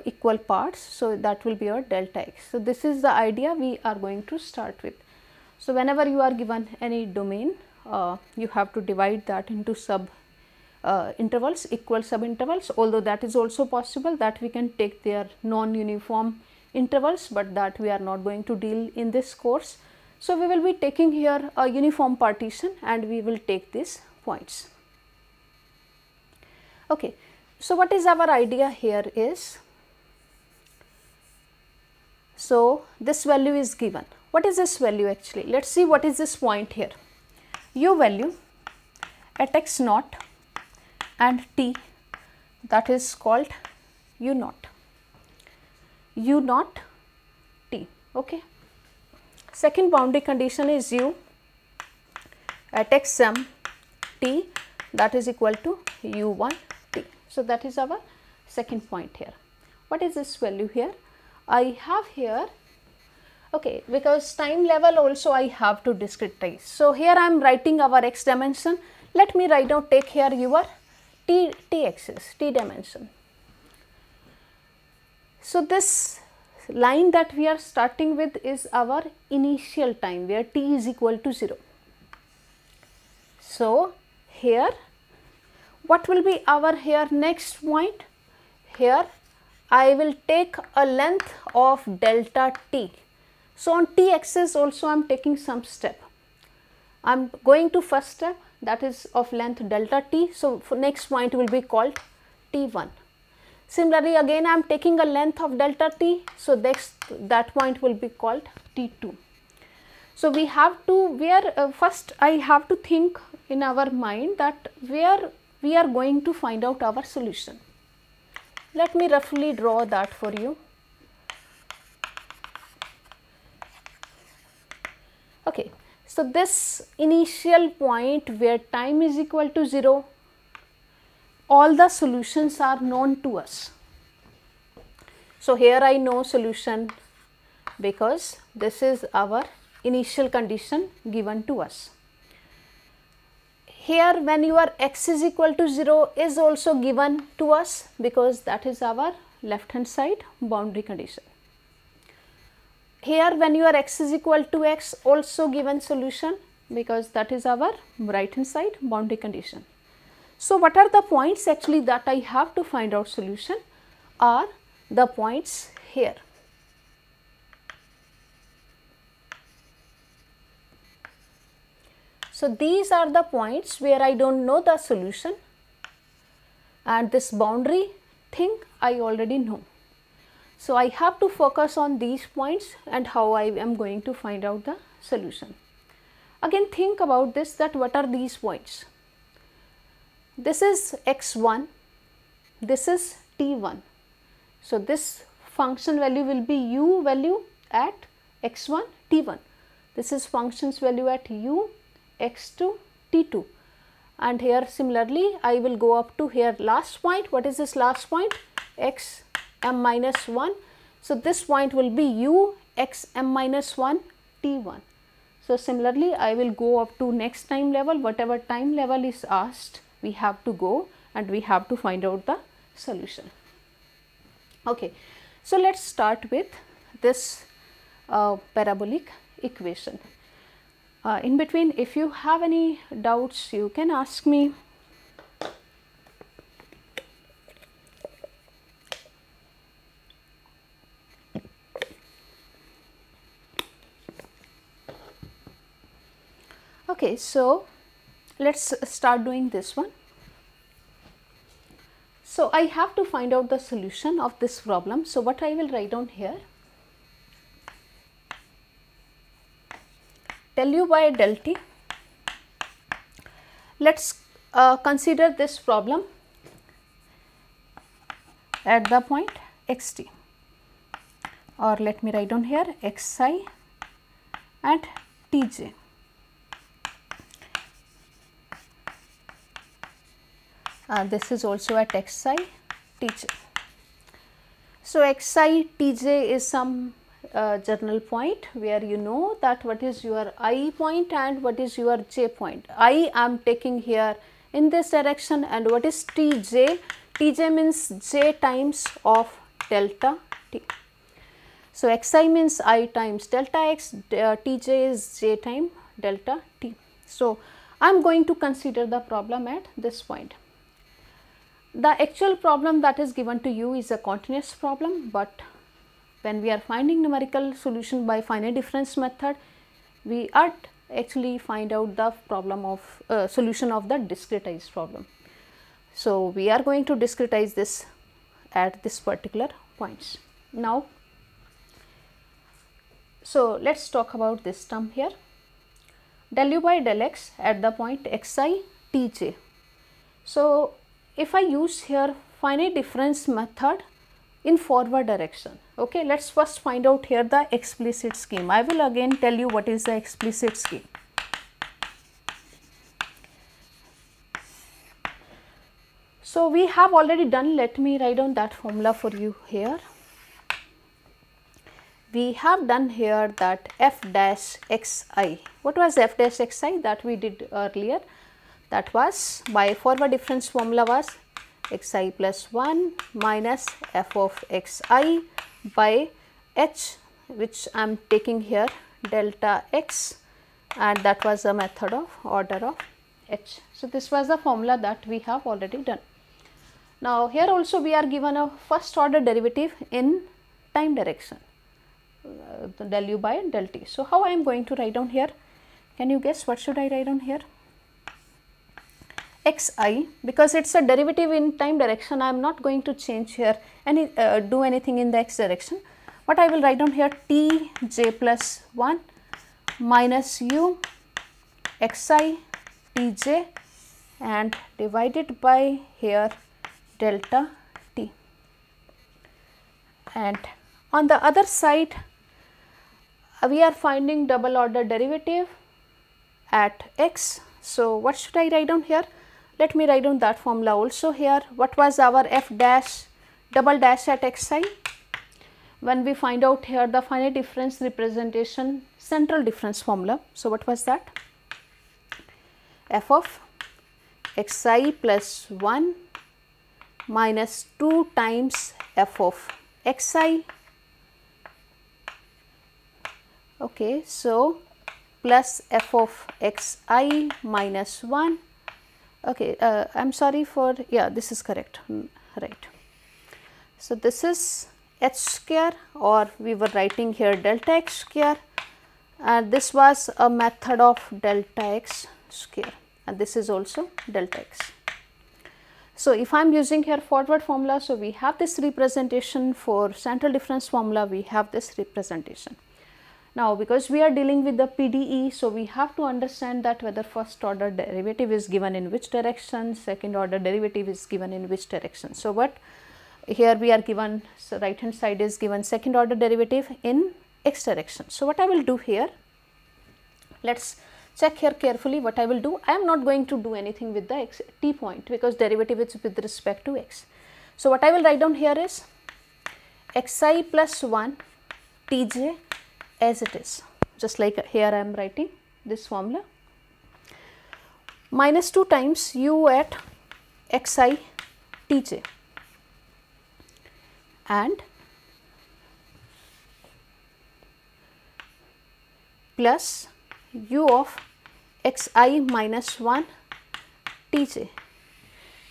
Speaker 1: equal parts. So, that will be your delta x. So, this is the idea we are going to start with. So, whenever you are given any domain, you have to divide that into sub intervals, equal sub intervals, although that is also possible that we can take their non-uniform intervals, but that we are not going to deal in this course. So, we will be taking here a uniform partition and we will take these points. Okay. So, what is our idea here is, so this value is given. What is this value actually? Let us see what is this point here. U value at x naught and t, that is called u naught t. Okay. Second boundary condition is u at x m t, that is equal to u1 t. So, that is our second point here. What is this value here? I have here, okay, because time level also I have to discretize. So, here I am writing our x dimension. Let me right now take here your t axis, t dimension. So, this line that we are starting with is our initial time where t is equal to 0. So, here what will be our here next point? Here I will take a length of delta t. So, on t axis also I am taking some step. I am going to first step, that is of length delta t. So, for next point will be called t1. Similarly, again I am taking a length of delta t. So, that point will be called t2. So, we have to first I have to think in our mind that where we are going to find out our solution. Let me roughly draw that for you. Okay. So, this initial point where time is equal to 0, all the solutions are known to us. So, here I know solution because this is our initial condition given to us. Here when your x is equal to 0 is also given to us because that is our left hand side boundary condition. Here when your x is equal to x also given solution because that is our right hand side boundary condition. So, what are the points actually that I have to find out solution are the points here. So, these are the points where I do not know the solution and this boundary thing I already know. So, I have to focus on these points and how I am going to find out the solution. Again think about this, that what are these points? This is x1, this is t1. So, this function value will be u value at x1 t1. This is function's value at u x2 t2, and here similarly I will go up to here last point. What is this last point? X m minus 1. So, this point will be u x m minus 1 t1. So, similarly I will go up to next time level, whatever time level is asked we have to go and we have to find out the solution. Okay. So, let us start with this parabolic equation. In between, if you have any doubts, you can ask me. Okay, so let's start doing this one. So I have to find out the solution of this problem. So what I will write down here, del u by del t. Let's consider this problem at the point xt, or let me write down here xi and tj. This is also at xi tj. So xi tj is some general point where you know that what is your I point and what is your j point. I am taking here in this direction, and what is tj? Tj means j times of delta t. So xi means I times delta x, tj is j time delta t. So I am going to consider the problem at this point. The actual problem that is given to you is a continuous problem, but when we are finding numerical solution by finite difference method, we are actually find out the problem of solution of the discretized problem. So we are going to discretize this at this particular points. Now, so let's talk about this term here, del u by del x at the point xi tj. So if I use here finite difference method in forward direction, okay, let's first find out here the explicit scheme. I will again tell you what is the explicit scheme. So we have already done, let me write down that formula for you here. We have done here that f dash xi. What was f dash xi? That we did earlier. That was by forward difference formula was xi plus 1 minus f of xi by h, which I am taking here delta x, and that was a method of order of h. So this was the formula that we have already done. Now here also we are given a first order derivative in time direction, del u by del t. So how I am going to write down here? Can you guess what should I write down here? Xi, because it is a derivative in time direction, I am not going to change here do anything in the x direction. What I will write down here, t j plus 1 minus u xi tj and divided by here delta t. And on the other side we are finding double order derivative at x. So what should I write down here? Let me write down that formula also here. What was our f dash double dash at xi? When we find out here the finite difference representation central difference formula. So what was that? F of xi plus 1 minus 2 times f of xi. Okay, so plus f of xi minus 1. Okay, I am sorry for, yeah, this is correct, right. So this is h square, or we were writing here delta x square, and this was a method of delta x square, and this is also delta x. So if I am using here forward formula, so we have this representation for central difference formula, we have this representation. Now because we are dealing with the PDE, so we have to understand that whether first order derivative is given in which direction, second order derivative is given in which direction. So what here we are given, so right hand side is given second order derivative in x direction. So what I will do here, let's check here carefully what I will do. I am not going to do anything with the x t point because derivative is with respect to x. So what I will write down here is xi plus 1 tj as it is, just like here I am writing this formula, minus 2 times u at xi tj and plus u of xi minus 1 tj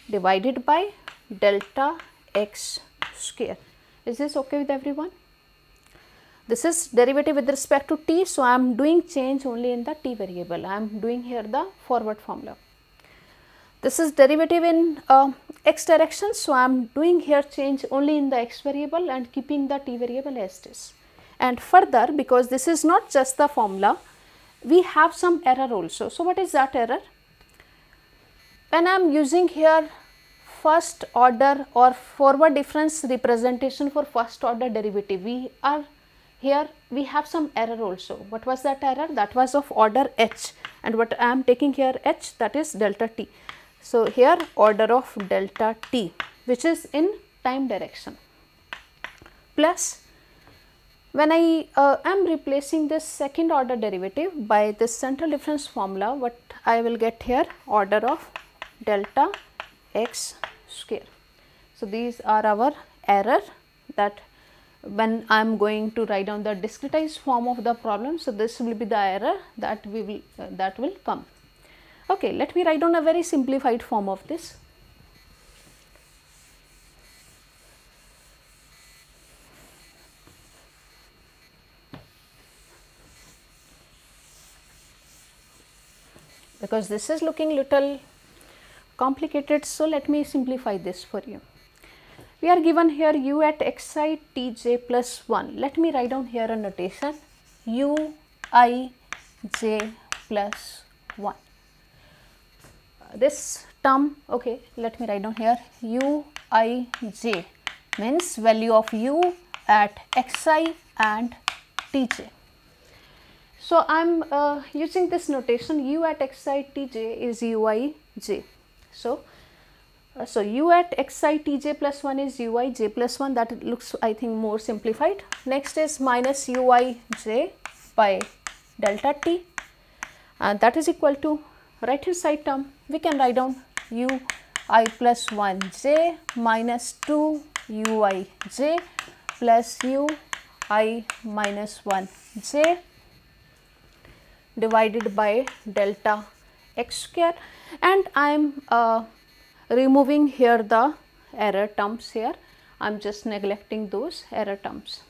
Speaker 1: divided by delta x square. Is this okay with everyone? This is derivative with respect to t, so I am doing change only in the t variable. I am doing here the forward formula. This is derivative in x direction, so I am doing here change only in the x variable and keeping the t variable as it is. And further, because this is not just the formula, we have some error also. So, what is that error? When I am using here first order or forward difference representation for first order derivative, we have some error also. What was that error? That was of order h, and what I am taking here h, that is delta t. So, here order of delta t, which is in time direction, plus when I am replacing this second order derivative by this central difference formula, what I will get here? Order of delta x square. So, these are our error, that when I am going to write down the discretized form of the problem. So, this will be the error that will come. Okay, let me write down a very simplified form of this. Because this is looking little complicated, so let me simplify this for you. We are given here u at xi tj plus 1. Let me write down here a notation u I j plus 1. This term, okay, let me write down here u I j means value of u at xi and tj. So, I am using this notation u at xi tj is ui j. So, u at xi tj plus 1 is ui j plus 1, that looks I think more simplified. Next is minus ui j by delta t, and that is equal to right hand side term. We can write down ui plus 1 j minus 2 ui j plus ui minus 1 j divided by delta x square, and I am removing here the error terms here. I am just neglecting those error terms.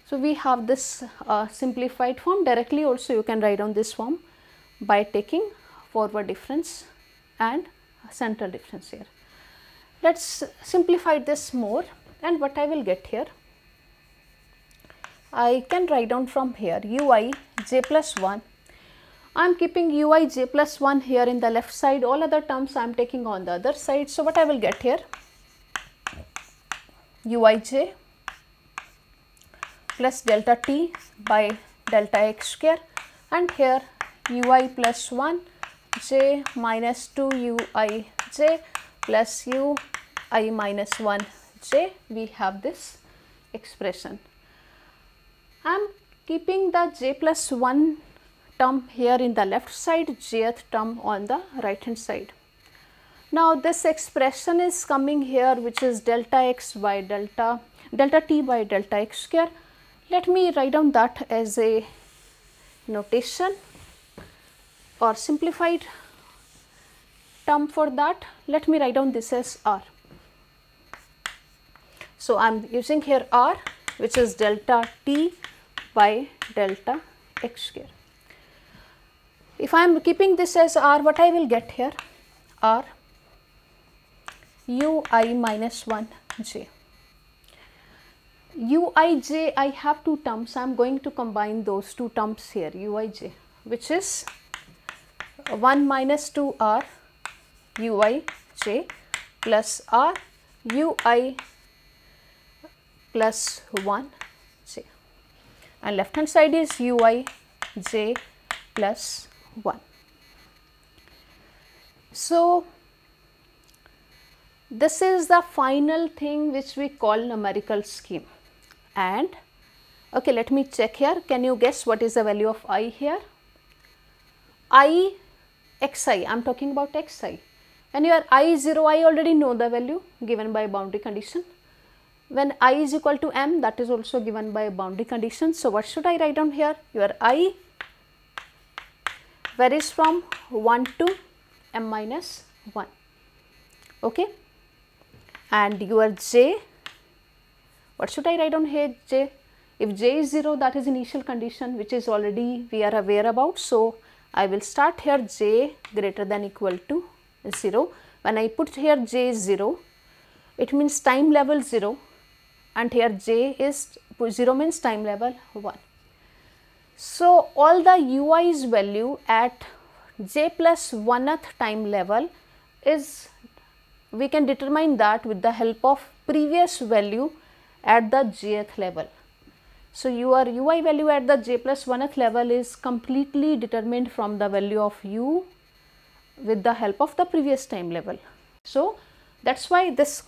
Speaker 1: So, we have this simplified form. Directly also you can write down this form by taking forward difference and central difference here. Let us simplify this more, and what I will get here? I can write down from here ui j plus 1. I am keeping ui j plus 1 here in the left side, all other terms I am taking on the other side. So, what I will get here? Ui j plus delta t by delta x square, and here ui plus 1 j minus 2 ui j plus ui minus 1 j. We have this expression. I am keeping the j plus 1 term here in the left side, jth term on the right hand side. Now, this expression is coming here, which is delta x by delta t by delta x square. Let me write down that as a notation or simplified term for that. Let me write down this as r. So, I am using here r, which is delta t by delta x square. If I am keeping this as r, what I will get here? R ui minus 1 j. Ui j, I have two terms. I am going to combine those two terms here, ui j, which is 1 minus 2 r ui j plus r ui plus 1 j, and left hand side is ui j plus 1. So, this is the final thing which we call numerical scheme. And okay, let me check here. Can you guess what is the value of I here? I xi, I am talking about xi. When your I is 0, I already know the value given by boundary condition. When I is equal to m, that is also given by boundary condition. So, what should I write down here? Your I varies from 1 to m minus 1, okay, and your j, what should I write down here? J, If j is 0, that is initial condition which is already we are aware about. So, I will start here j greater than equal to 0. When I put here j is 0, it means time level 0, and here j is 0 means time level 1. So, all the ui's value at j plus 1th time level is, we can determine that with the help of previous value at the jth level. So, your ui value at the j plus 1th level is completely determined from the value of u with the help of the previous time level. So, that is why this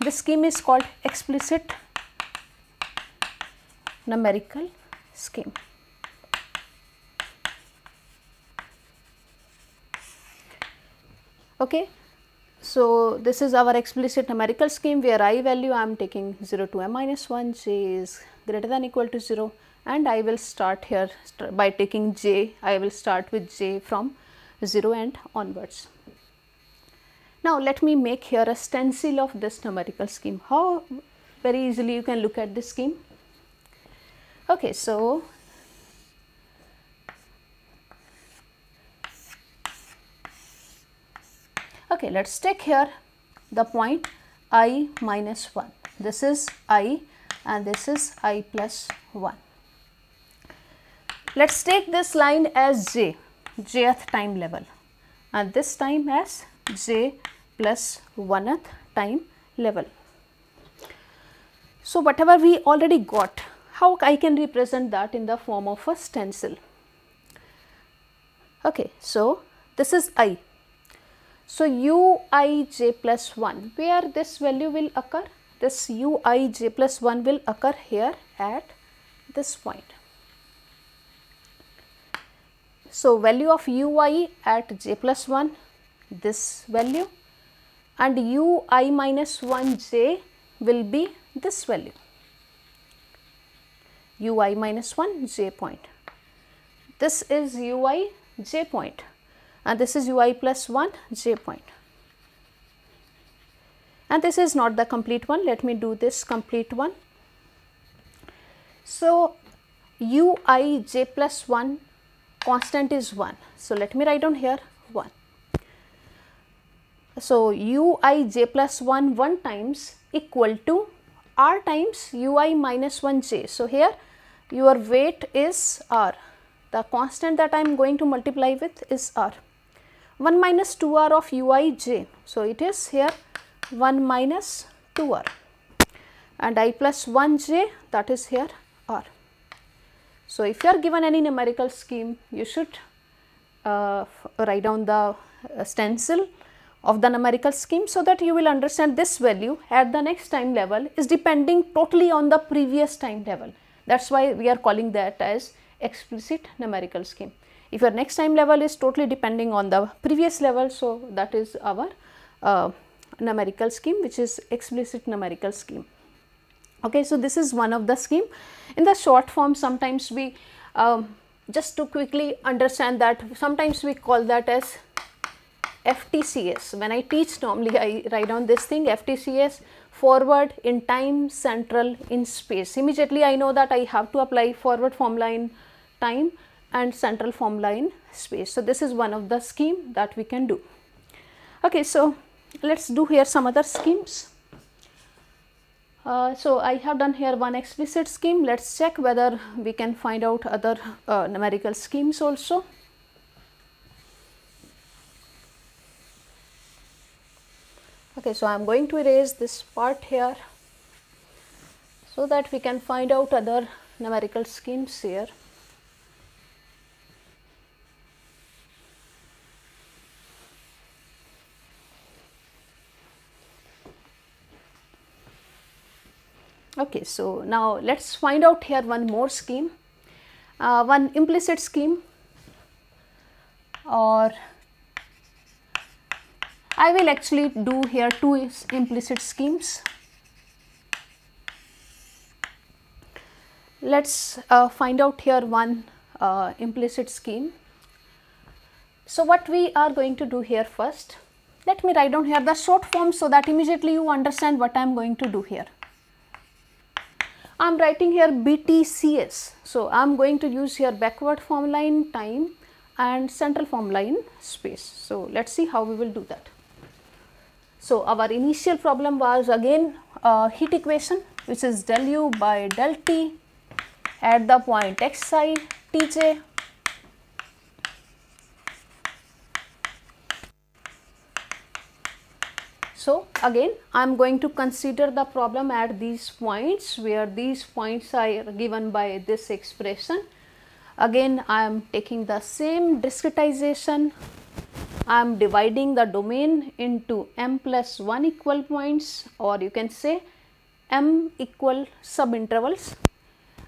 Speaker 1: scheme is called explicit numerical scheme. Okay. So, this is our explicit numerical scheme where I value I am taking 0 to m minus 1, j is greater than equal to 0, and I will start here by taking j, I will start with j from 0 and onwards. Now, let me make here a stencil of this numerical scheme. How very easily you can look at this scheme. Okay, so okay, let us take here the point I minus 1. This is I and this is I plus 1. Let us take this line as j, jth time level, and this time as j plus 1th time level. So, whatever we already got, how I can represent that in the form of a stencil? Okay, so this is I. So, uij plus 1, where this value will occur? This uij plus 1 will occur here at this point. So, value of ui at j plus 1, this value, and ui minus 1 j will be this value, ui minus 1 j point. This is ui j point, and this is ui plus 1 j point, and this is not the complete one. Let me do this complete one. So, ui j plus 1 constant is 1. So, let me write down here 1. So, ui j plus 1 times equal to r times ui minus 1 j. So, here your weight is r, the constant that I am going to multiply with is r. 1 minus 2r of ui j. So, it is here 1 minus 2r, and I plus 1 j, that is here r. So, if you are given any numerical scheme, you should write down the stencil of the numerical scheme, so that you will understand this value at the next time level is depending totally on the previous time level. That is why we are calling that as explicit numerical scheme. If your next time level is totally depending on the previous level, so that is our numerical scheme, which is explicit numerical scheme. Okay, so this is one of the scheme. In the short form, sometimes we just to quickly understand that, sometimes we call that as FTCS. When I teach, normally I write down this thing, FTCS, forward in time, central in space. Immediately I know that I have to apply forward formula in time and central formula in space. So, this is one of the scheme that we can do. Okay, so let us do here some other schemes. So, I have done here one explicit scheme. Let us check whether we can find out other numerical schemes also. Okay, so I am going to erase this part here, so that we can find out other numerical schemes here. Okay, so now let us find out here one more scheme, one implicit scheme, or I will actually do here two implicit schemes. Let us find out here one implicit scheme. So, what we are going to do here first, let me write down here the short form, so that immediately you understand what I am going to do here. I am writing here BTCS. So, I am going to use here backward formula in time and central formula in space. So, let us see how we will do that. So, our initial problem was again heat equation, which is del U by del T at the point xi Tj. So, again I am going to consider the problem at these points, where these points are given by this expression. Again I am taking the same discretization. I am dividing the domain into m plus 1 equal points, or you can say m equal subintervals,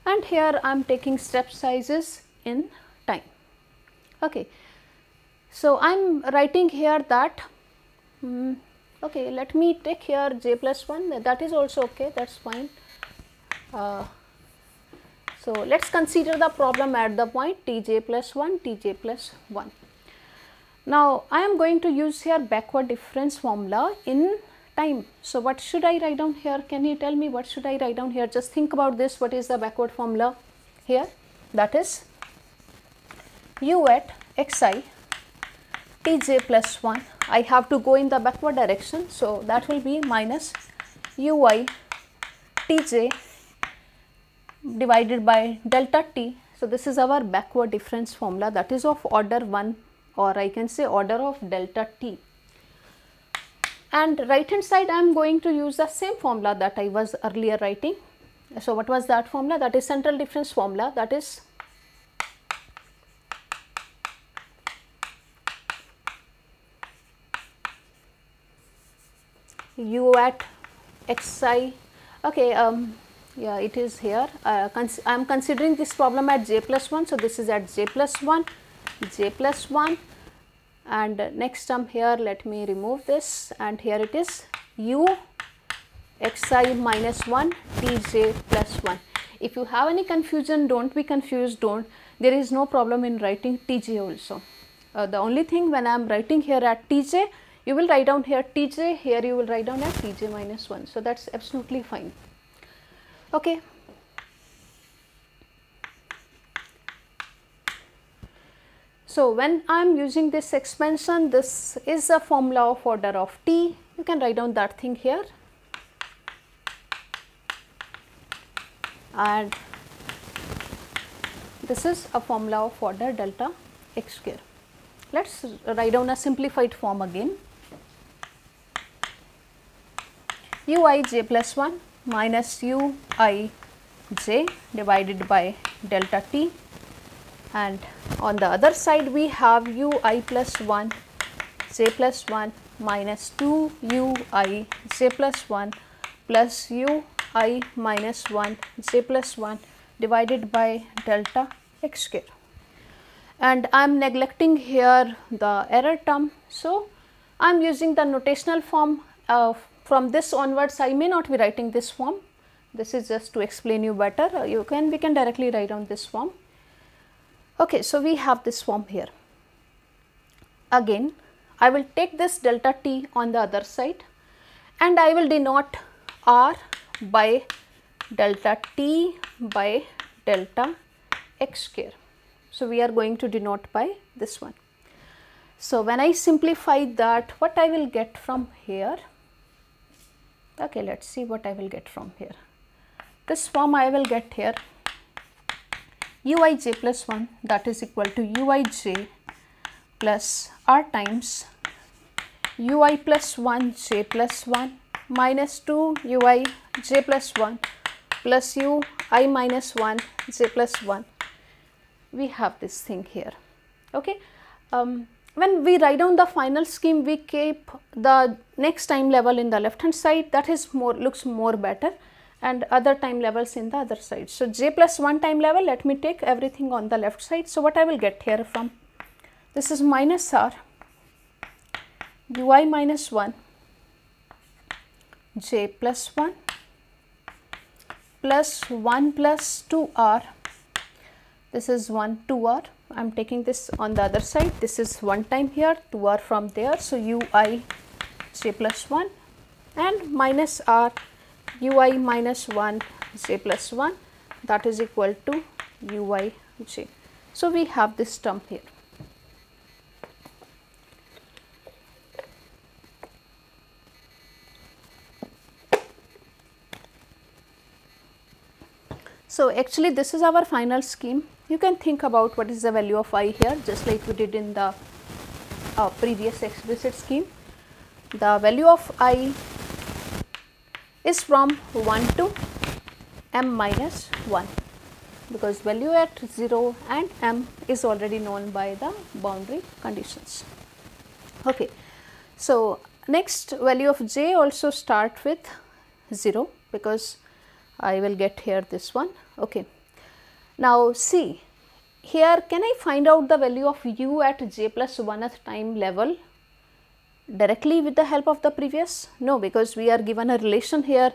Speaker 1: and here I am taking step sizes in time. Okay. So, I am writing here that okay, let me take here j plus 1, that is also okay, that is fine. So, let us consider the problem at the point Tj plus 1, Tj plus 1. Now, I am going to use here backward difference formula in time. So, what should I write down here? Can you tell me what should I write down here? Just think about this, what is the backward formula here? That is u at xi Tj plus 1. I have to go in the backward direction. So, that will be minus ui Tj divided by delta T. So, this is our backward difference formula, that is of order 1, or I can say order of delta T. And right hand side I am going to use the same formula that I was earlier writing. So, what was that formula? That is central difference formula, that is u at xi. Okay, yeah, it is here. I am considering this problem at j plus 1. So, this is at j plus 1, j plus 1, and next term here, let me remove this, and here it is u xi minus 1 Tj plus 1. If you have any confusion, do not be confused, there is no problem in writing Tj also. The only thing, when I am writing here at Tj, you will write down here Tj, here you will write down at Tj minus 1. So, that is absolutely fine. Okay. So, when I am using this expansion, this is a formula of order of T. You can write down that thing here, and this is a formula of order delta x square. Let us write down a simplified form again. ui j plus 1 minus ui j divided by delta T, and on the other side we have ui plus 1 j plus 1 minus 2 ui j plus 1 plus ui minus 1 j plus 1 divided by delta x square. And I am neglecting here the error term. So, I am using the notational form. From this onwards I may not be writing this form. This is just to explain you better. We can directly write down this form. Okay, so we have this form here. Again I will take this delta T on the other side, and I will denote R by delta T by delta x square. So, we are going to denote by this one. So, when I simplify that, what I will get from here? Okay, let us see what I will get from here. This form I will get here uij plus 1, that is equal to uij plus r times ui plus 1 j plus 1 minus 2 ui j plus 1 plus ui minus 1 j plus 1. We have this thing here. Okay. When we write down the final scheme, we keep the next time level in the left hand side, that is looks more better, and other time levels in the other side. So, j plus 1 time level, let me take everything on the left side. So, what I will get here from this is minus r ui minus 1 j plus 1 plus 1 plus 2r. This is 1 2r. I am taking this on the other side. This is 1 time here, 2r from there. So, ui j plus 1 and minus r ui minus 1 j plus 1 that is equal to uij. So, we have this term here. So, actually this is our final scheme. You can think about what is the value of I here, just like we did in the previous explicit scheme. The value of I is from 1 to m minus 1, because value at 0 and m is already known by the boundary conditions. Okay. So, next value of j also start with 0, because I will get here this one. Okay. Now, see here, can I find out the value of u at j plus 1th time level directly with the help of the previous? No, because we are given a relation here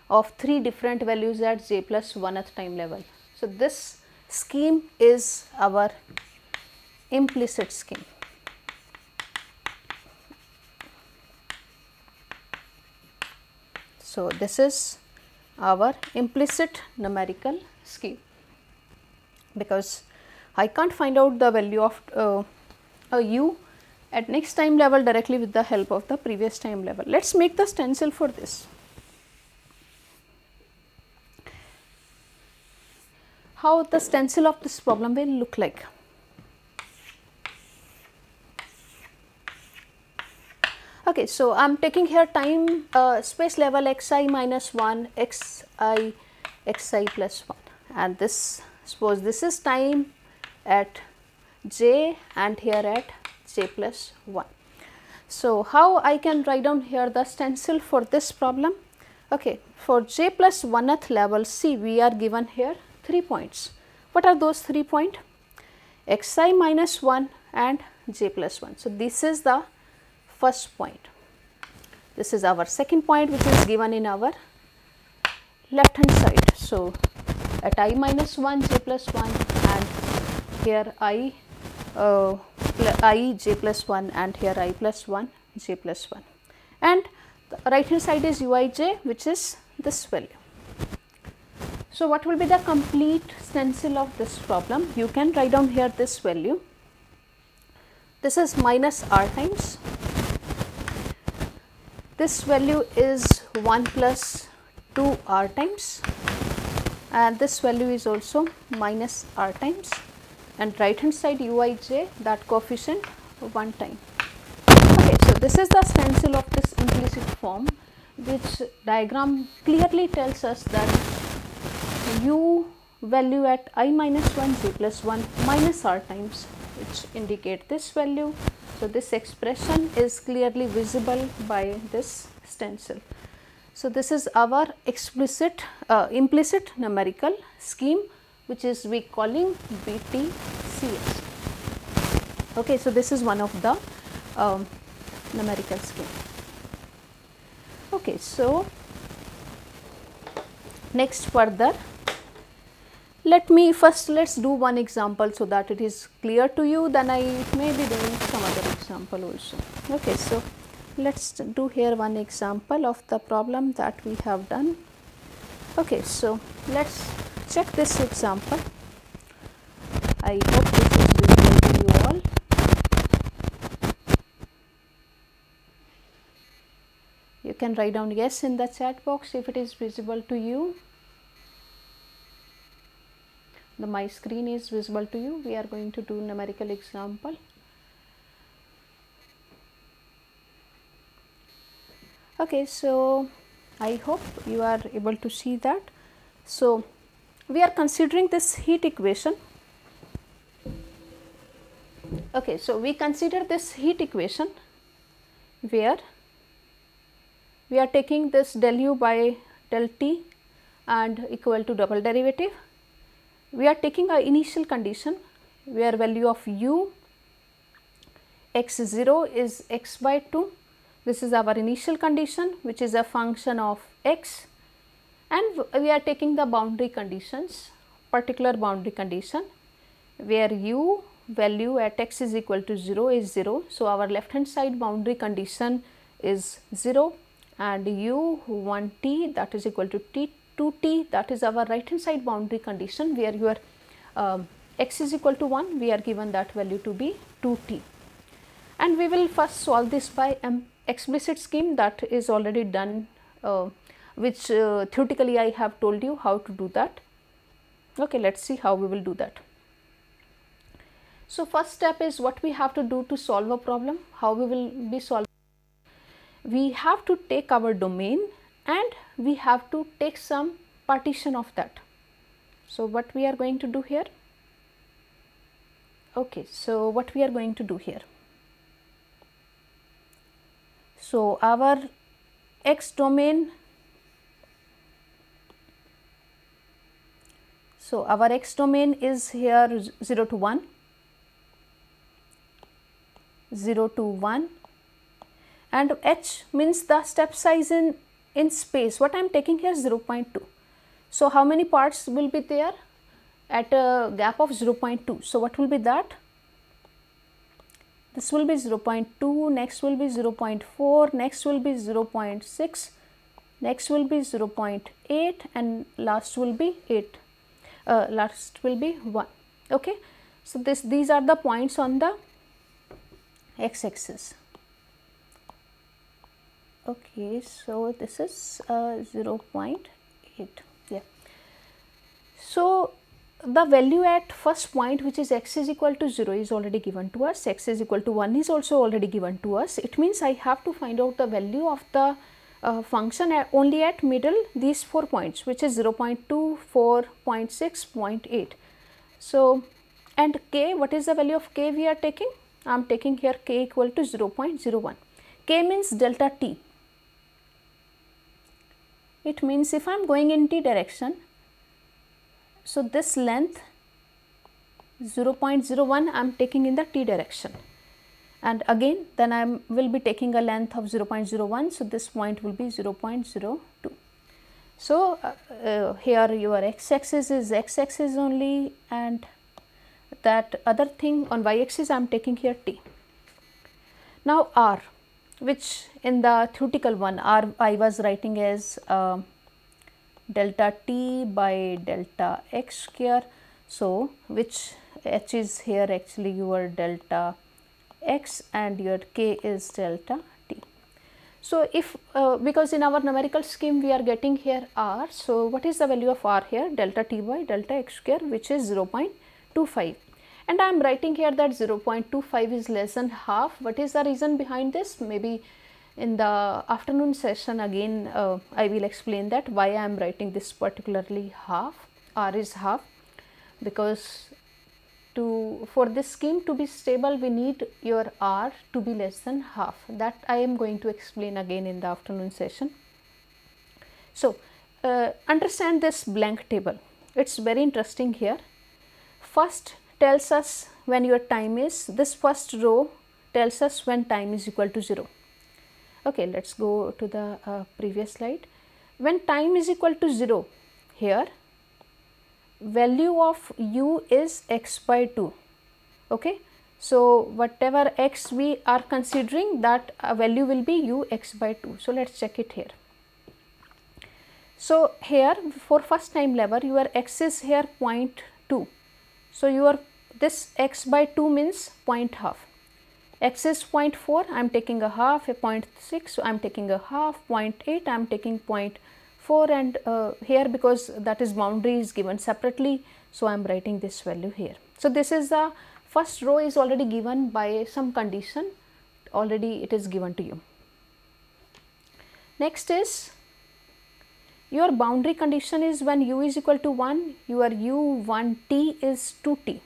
Speaker 1: of 3 different values at j plus 1th time level. So, this scheme is our implicit scheme. So, this is our implicit numerical scheme, because I can't find out the value of a u at next time level directly with the help of the previous time level. Let us make the stencil for this. How the stencil of this problem will look like? Okay, so I am taking here time space level xi minus 1, xi plus 1, and this, suppose this is time at j and here at j plus 1. So, how I can write down here the stencil for this problem? Okay, for j plus 1th level, see we are given here 3 points. What are those 3 points? xi minus 1 and j plus 1. So, this is the first point. This is our second point, which is given in our left hand side. So, at I minus 1 j plus 1 and here I j plus 1 and here I plus 1 j plus 1, and the right hand side is uij, which is this value. So, what will be the complete stencil of this problem? You can write down here this value. This is minus r times. This value is 1 plus 2 r times, and this value is also minus r times, and right hand side uij, that coefficient 1 time. Okay, so this is the stencil of this implicit form, which diagram clearly tells us that u value at I minus 1 j plus 1 minus r times, which indicate this value. So, this expression is clearly visible by this stencil. So, this is our implicit numerical scheme, which is we calling BTCS. Okay, so, this is one of the numerical scheme. Okay, so, next further, let us do one example so that it is clear to you, then I may be doing some other example also. Okay, so let us do here one example of the problem that we have done. Okay, so let us check this example. I hope this is visible to you all. You can write down yes in the chat box if it is visible to you. My screen is visible to you. We are going to do numerical example. Okay, so I hope you are able to see that. So, we are considering this heat equation. Okay, so we consider this heat equation where we are taking this del u by del t and equal to double derivative. We are taking our initial condition where value of u x0 is x by 2. This is our initial condition, which is a function of x, and we are taking the boundary conditions, particular boundary condition where u value at x is equal to 0 is 0. So, our left hand side boundary condition is 0 and u1 t, that is equal to t 2t, that is our right hand side boundary condition, where your x is equal to 1, we are given that value to be 2t. And we will first solve this by explicit scheme, that is already done, which theoretically I have told you how to do that. Okay, let us see how we will do that. So, first step is what we have to do to solve a problem. How we will be solving? We have to take our domain and we have to take some partition of that. So, what we are going to do here? Okay, so what we are going to do here? So, our x domain, is here 0 to 1, 0 to 1, and h means the step size in space. What I am taking here 0.2. So, how many parts will be there at a gap of 0.2? So, what will be that? This will be 0.2, next will be 0.4, next will be 0.6, next will be 0.8, and last will be 8. Last will be 1. Okay. So, these are the points on the x axis. Okay, so this is 0.8. Yeah. So, the value at first point, which is x is equal to 0, is already given to us, x is equal to 1 is also already given to us. It means I have to find out the value of the function only at middle these 4 points, which is 0.2, 4, 0.6, 0.8. So, and k, what is the value of k we are taking? I am taking here k equal to 0.01. K means delta t. It means if I am going in t direction, so this length 0.01 I am taking in the t direction, and again then I will be taking a length of 0.01. So, this point will be 0.02. So, here your x axis is x axis only, and that other thing on y axis I am taking here t. Now, r, which in the theoretical one r I was writing as delta t by delta x square. So, which h is here actually your delta x and your k is delta t. So, if because in our numerical scheme we are getting here r. So, what is the value of r here? Delta t by delta x square, which is 0.25, and I am writing here that 0.25 is less than half. What is the reason behind this? Maybe in the afternoon session again I will explain that why I am writing this particularly half, r is half, because for this scheme to be stable we need your r to be less than half. That I am going to explain again in the afternoon session. So, understand this blank table, it is very interesting here. First tells us when your time is, this first row tells us when time is equal to 0. Okay, let us go to the previous slide. When time is equal to 0, here value of u is x by 2. Okay. So, whatever x we are considering, that value will be u x by 2. So, let us check it here. So, here for first time lever your x is here 0.2. So, your this x by 2 means 0.5. X is 0.4, I am taking a half, a 0.6, so I am taking a half, 0.8, I am taking 0.4, and here because that is boundary is given separately, so I am writing this value here. So, this is the first row is already given by some condition, already it is given to you. Next is your boundary condition is when u is equal to 1, your u1t is 2t.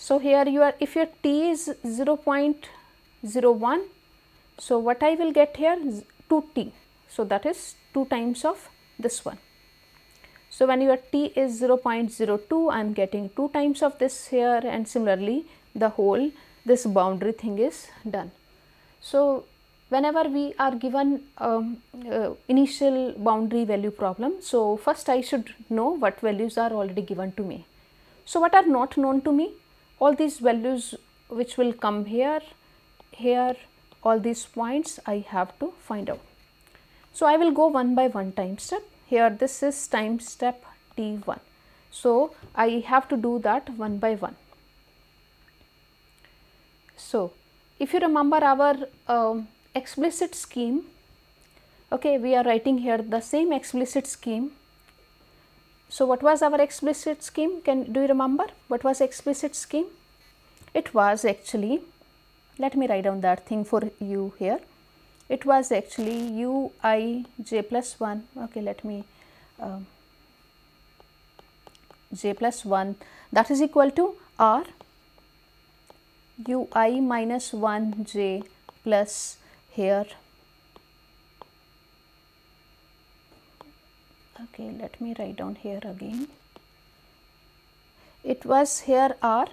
Speaker 1: So, here if your t is 0.01, so what I will get here 2t. So, that is 2 times of this one. So, when your t is 0.02, I am getting 2 times of this here, and similarly the whole this boundary thing is done. So, whenever we are given initial boundary value problem, so first I should know what values are already given to me. So, what are not known to me? All these values which will come here, here, all these points I have to find out. So, I will go one by one time step. Here this is time step T1. So, I have to do that one by one. So, if you remember our explicit scheme, okay, we are writing here the same explicit scheme. So, what was our explicit scheme? Do you remember what was explicit scheme? It was actually, let me write down that thing for you here. It was actually u I j plus 1, okay, let me j plus 1, that is equal to r u I minus 1 j plus here, okay, let me write down here again. It was here r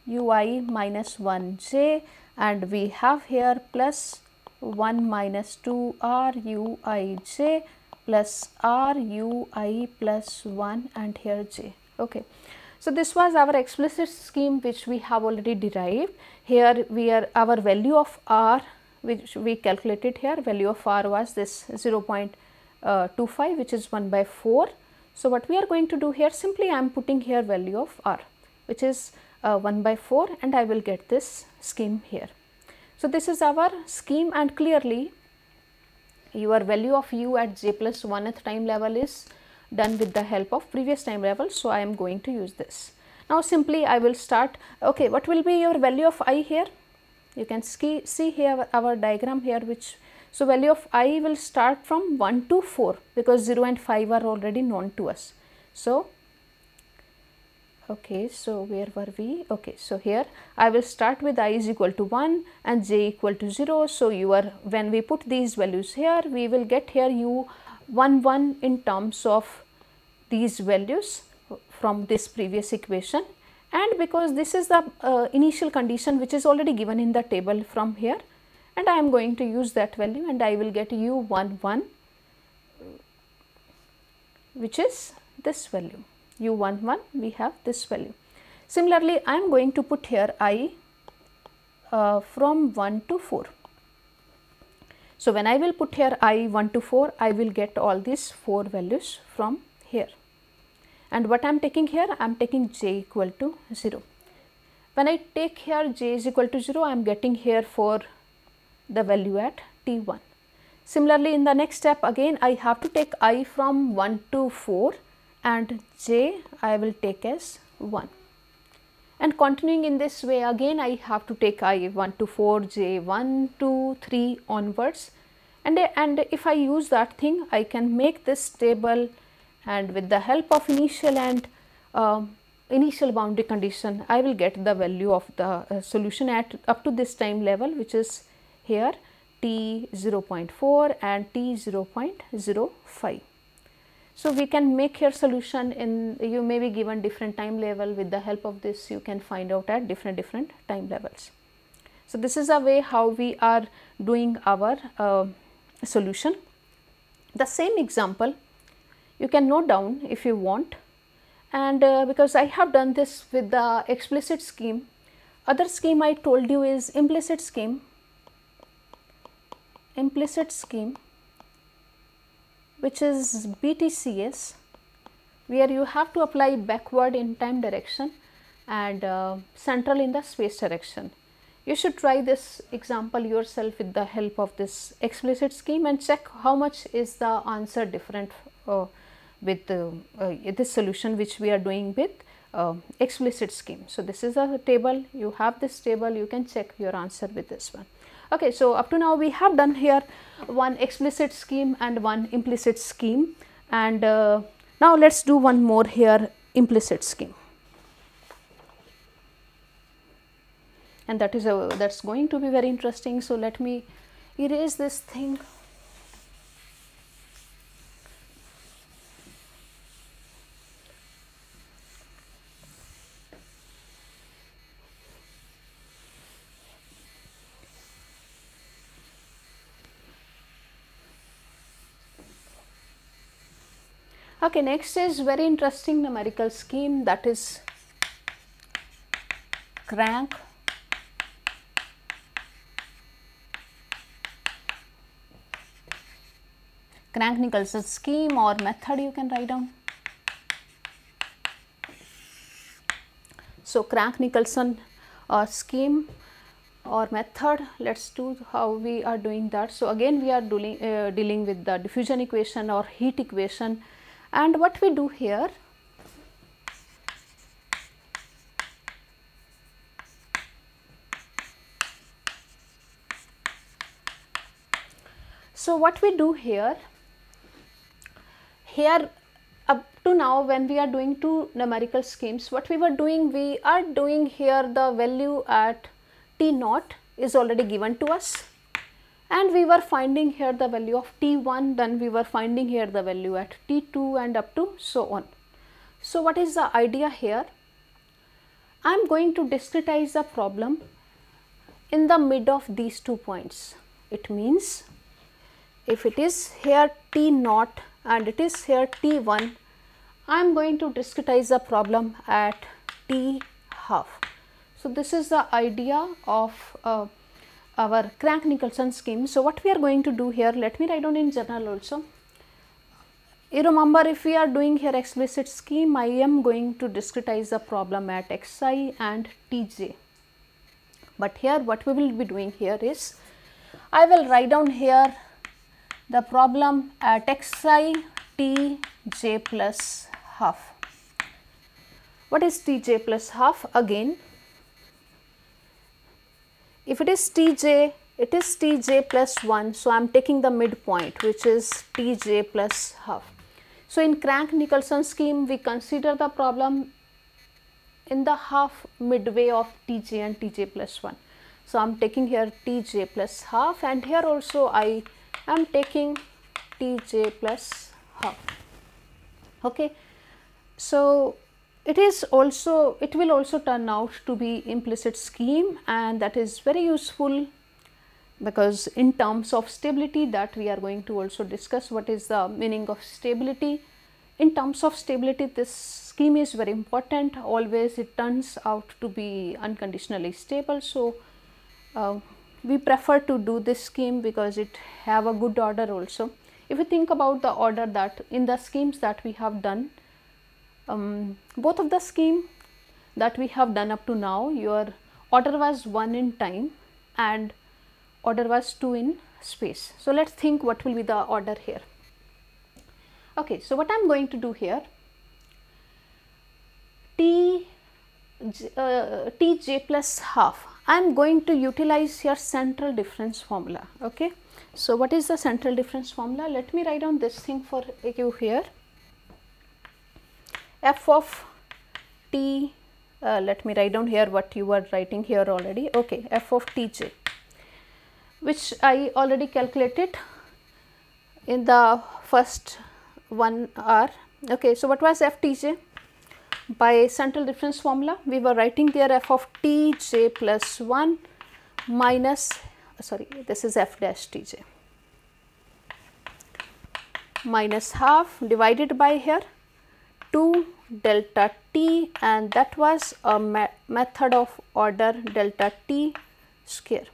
Speaker 1: u I minus 1 j, and we have here plus 1 minus 2 r u I j plus r u I plus 1 and here j. Okay. So, this was our explicit scheme which we have already derived. Here we are our value of r which we calculated here, value of r was this 0.25 which is 1 by 4. So, what we are going to do here, simply I am putting here value of r which is 1 by 4 and I will get this scheme here. So, this is our scheme, and clearly your value of u at j plus 1th time level is done with the help of previous time level. So, I am going to use this. Now, simply I will start, okay, what will be your value of I here? You can see here our diagram here, which, so value of I will start from 1 to 4 because 0 and 5 are already known to us. So, okay, so where were we? Okay, so here I will start with I is equal to 1 and j equal to 0. So, when we put these values here, we will get here u 1 1 in terms of these values from this previous equation, and because this is the initial condition which is already given in the table from here, and I am going to use that value and I will get u 1 1 which is this value. U 1 1 we have this value. Similarly, I am going to put here I from 1 to 4. So, when I will put here I 1 to 4, I will get all these 4 values from here, and what I am taking here, I am taking j equal to 0. When I take here j is equal to 0, I am getting here for the value at T1. Similarly, in the next step again I have to take I from 1 to 4 and j I will take as 1, and continuing in this way again I have to take I 1 to 4, j 1 2 3 onwards, and if I use that thing, I can make this table, and with the help of initial and initial boundary condition, I will get the value of the solution at up to this time level, which is here t 0.4 and t 0.05. So, we can make your solution in, you may be given different time level, with the help of this you can find out at different time levels. So, this is a way how we are doing our solution. The same example you can note down if you want, and because I have done this with the explicit scheme, other scheme I told you is implicit scheme. Implicit scheme, which is BTCS, where you have to apply backward in time direction and central in the space direction. You should try this example yourself with the help of this explicit scheme and check how much is the answer different with this solution which we are doing with explicit scheme. So, this is a table, you have this table, you can check your answer with this one. Okay, so up to now we have done here one explicit scheme and one implicit scheme, and now let us do one more here, implicit scheme, and that's going to be very interesting. So, let me erase this thing. Okay, next is very interesting numerical scheme, that is crank Crank-Nicolson scheme or method you can write down. So, Crank-Nicolson scheme or method, let us do how we are doing that. So, again we are dealing with the diffusion equation or heat equation, and what we do here, so what we do here up to now when we are doing two numerical schemes, what we were doing, we are doing here the value at T naught is already given to us, and we were finding here the value of T1, then we were finding here the value at T2 and up to so on. So, what is the idea here? I am going to discretize the problem in the mid of these 2 points. It means if it is here T naught and it is here T1, I am going to discretize the problem at T half. So, this is the idea of our Crank-Nicolson scheme. So, what we are going to do here, let me write down in general also. You remember, if we are doing here explicit scheme, I am going to discretize the problem at xi and tj. But here what we will be doing here is, I will write down here the problem at xi tj plus half. What is tj plus half? Again, if it is tj, it is tj plus 1. So, I am taking the midpoint, which is tj plus half. So, in Crank-Nicolson scheme, we consider the problem in the half midway of tj and tj plus 1. So, I am taking here tj plus half, and here also I am taking tj plus half. Okay. So, it will also turn out to be implicit scheme, and that is very useful, because in terms of stability, that we are going to also discuss what is the meaning of stability. In terms of stability, this scheme is very important. Always it turns out to be unconditionally stable. So, we prefer to do this scheme because it have a good order also. If you think about the order that in the schemes that we have done, both of the scheme that we have done up to now, your order was 1 in time and order was 2 in space. So, let us think what will be the order here. Okay, so, what I am going to do here, tj plus half, I am going to utilize here central difference formula. Okay. So, what is the central difference formula? Let me write down this thing for you here. F of t, let me write down here what you were writing here already. Okay, f of tj, which I already calculated in the first 1 hour. Okay, so what was f tj? By central difference formula, we were writing there f of tj plus 1 minus, sorry, this is f dash tj, minus half divided by here 2 delta t, and that was a method of order delta t square.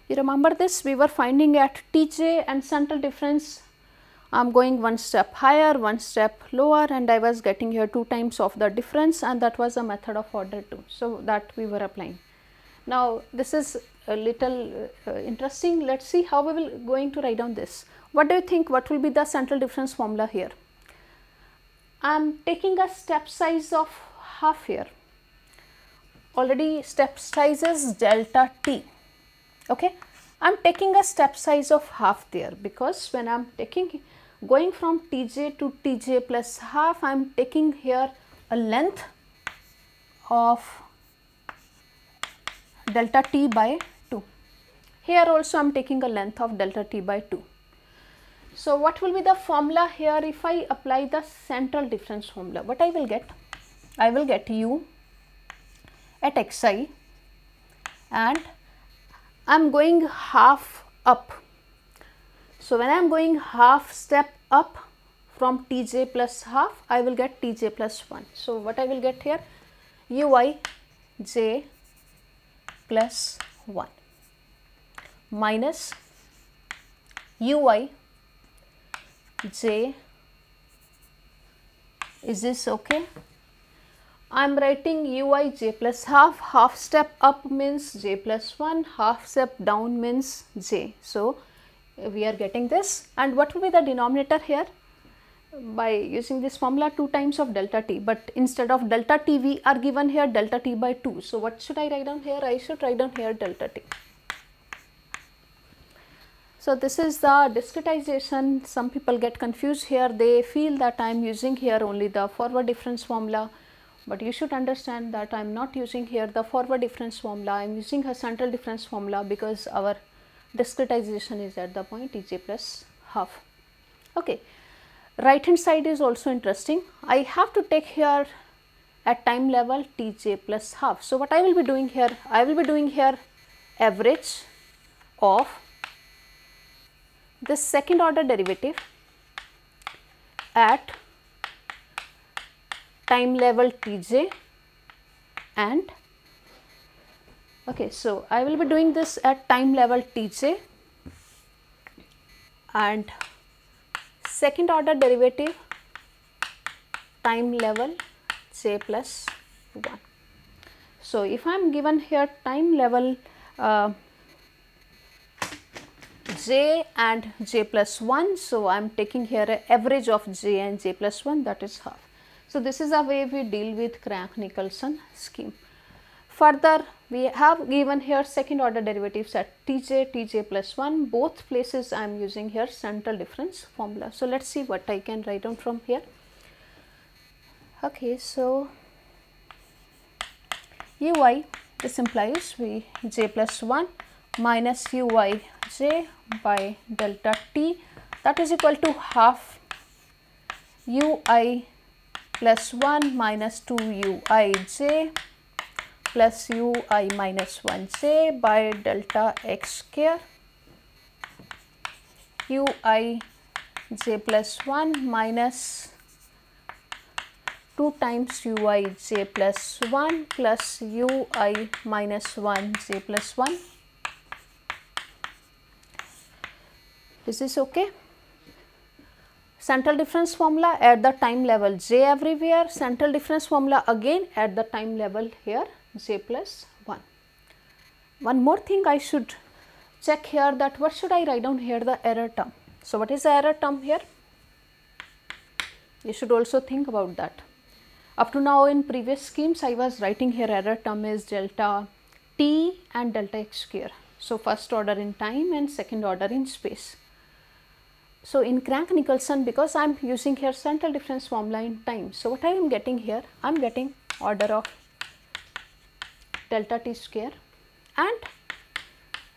Speaker 1: You remember this, we were finding at tj and central difference, I am going one step higher, one step lower, and I was getting here 2 times of the difference, and that was a method of order 2. So, that we were applying. Now, this is a little interesting. Let us see how we will going to write down this. What do you think, what will be the central difference formula here? I am taking a step size of half here. Already step size is delta t. Okay. I am taking a step size of half there, because when I am going from tj to tj plus half, I am taking here a length of delta t by 2. Here also I am taking a length of delta t by 2. So, what will be the formula here if I apply the central difference formula? What I will get? I will get u at xi, and I am going half up. So, when I am going half step up from tj plus half, I will get tj plus 1. So, what I will get here? ui j plus 1 minus ui j. Is this okay? I am writing ui j plus half, half step up means j plus 1, half step down means j. So, we are getting this, and what will be the denominator here? By using this formula 2 times of delta t, but instead of delta t we are given here delta t by 2. So, what should I write down here? I should write down here delta t. So, this is the discretization. Some people get confused here, they feel that I am using here only the forward difference formula, but you should understand that I am not using here the forward difference formula, I am using a central difference formula because our discretization is at the point Tj plus half. Okay. Right hand side is also interesting. I have to take here at time level Tj plus half. So, what I will be doing here? I will be doing here average of this second order derivative at time level Tj and okay. So, I will be doing this at time level Tj and second order derivative time level j plus 1. So, if I am given here time level j and j plus 1, so I am taking here a average of j and j plus 1, that is half. So, this is the way we deal with Crank-Nicholson scheme. Further, we have given here second order derivatives at Tj, Tj plus 1, both places I am using here central difference formula. So, let us see what I can write down from here. Okay, so, ui, this implies we j plus 1 minus ui j by delta t, that is equal to half ui plus 1 minus 2 ui j plus ui minus 1 j by delta x square ui j plus 1 minus 2 times ui j plus 1 plus ui minus 1 j plus 1. Is this okay? Central difference formula at the time level j everywhere, central difference formula again at the time level here j plus 1. One more thing I should check here, that what should I write down here, the error term. So, what is the error term here? You should also think about that. Up to now in previous schemes I was writing here error term is delta t and delta x square. So, first order in time and second order in space. So, in Crank-Nicholson, because I am using here central difference formula in time. So, what I am getting here? I am getting order of delta t square and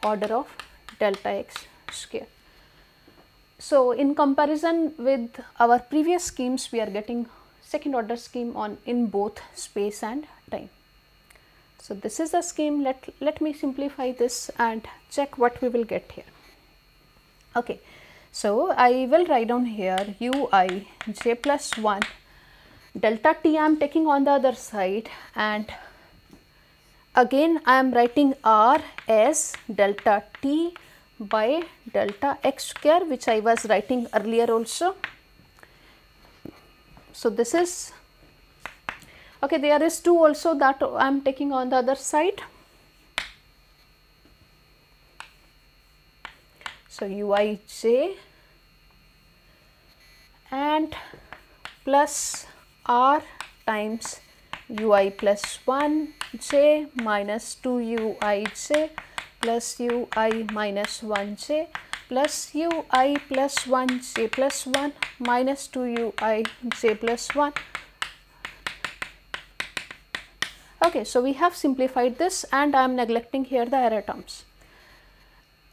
Speaker 1: order of delta x square. So, in comparison with our previous schemes, we are getting second order scheme on in both space and time. So, this is the scheme. Let me simplify this and check what we will get here. Okay. So, I will write down here ui j plus 1, delta t I am taking on the other side, and again I am writing r as delta t by delta x square, which I was writing earlier also. So, this is okay. There is 2 also that I am taking on the other side. So, ui j and plus r times ui plus 1 j minus 2 ui j plus ui minus 1 j plus ui plus 1 j plus 1 minus 2 ui j plus 1. Okay, so, we have simplified this and I am neglecting here the error terms.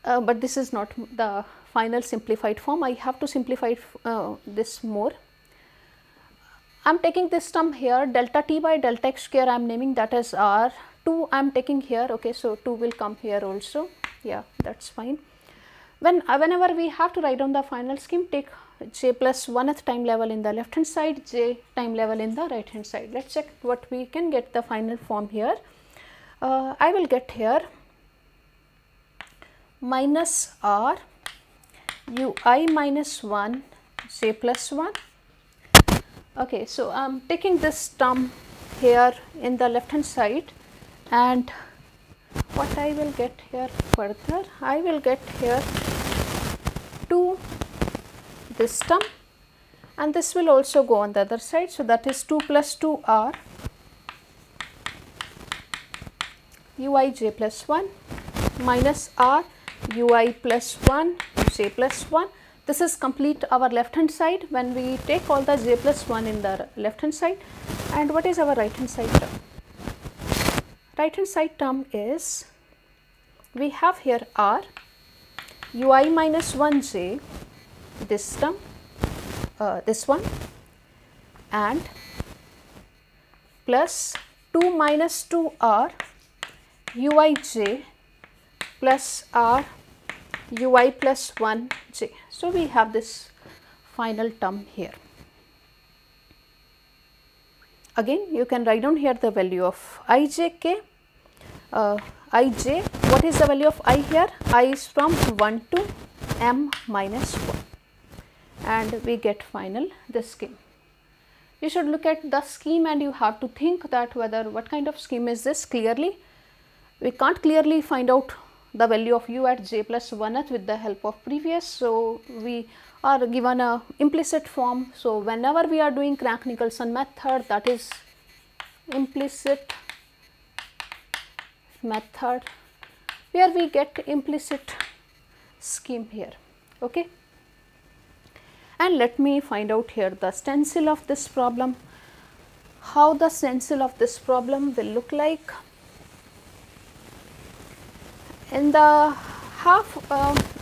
Speaker 1: But this is not the final simplified form, I have to simplify this more. I am taking this term here delta t by delta x square, I am naming that as r, 2 I am taking here. Okay, so, 2 will come here also, yeah, that is fine. Whenever we have to write down the final scheme, take j plus 1th time level in the left hand side, j time level in the right hand side. Let us check what we can get the final form here. I will get here minus r ui minus 1 j plus 1. Okay, so I am taking this term here in the left hand side, and what I will get here further, I will get here 2 this term, and this will also go on the other side. So, that is 2 plus 2 r ui j plus 1 minus r ui plus 1 j plus 1. This is complete our left hand side when we take all the j plus 1 in the left hand side. And what is our right hand side term? Right hand side term is, we have here r ui minus 1 j, this term, this one, and plus 2 minus 2 r ui j plus r ui plus 1 j. So, we have this final term here. Again, you can write down here the value of ijk, ij. What is the value of I here? I is from 1 to m minus 1, and we get final this scheme. You should look at the scheme and you have to think that whether what kind of scheme is this. Clearly, we can't clearly find out the value of u at j plus 1th with the help of previous. So, we are given a implicit form. So, whenever we are doing Crank-Nicholson method, that is implicit method, where we get implicit scheme here. Okay. And let me find out here the stencil of this problem, how the stencil of this problem will look like. In the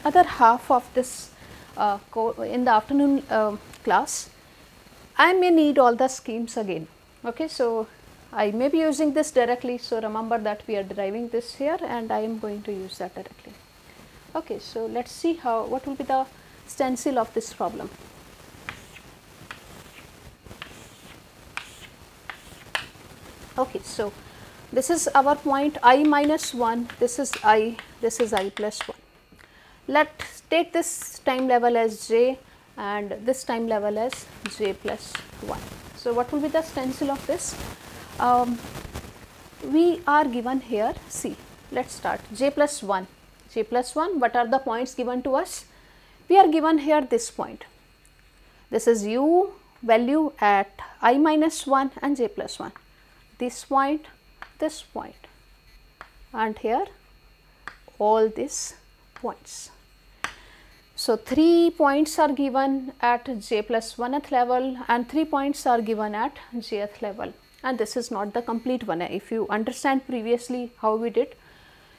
Speaker 1: other half of this in the afternoon class, I may need all the schemes again. Okay, so I may be using this directly. So remember that we are deriving this here, and I am going to use that directly. Okay, so let's see what will be the stencil of this problem. Okay, so this is our point I minus 1, this is I plus 1. Let's take this time level as j and this time level as j plus 1. So, what will be the stencil of this? We are given here, see, let us start j plus 1. J plus 1, what are the points given to us? We are given here this point. This is u value at I minus 1 and j plus 1. This point, and here all these points. So, 3 points are given at j plus 1th level and 3 points are given at jth level, and this is not the complete one. If you understand previously how we did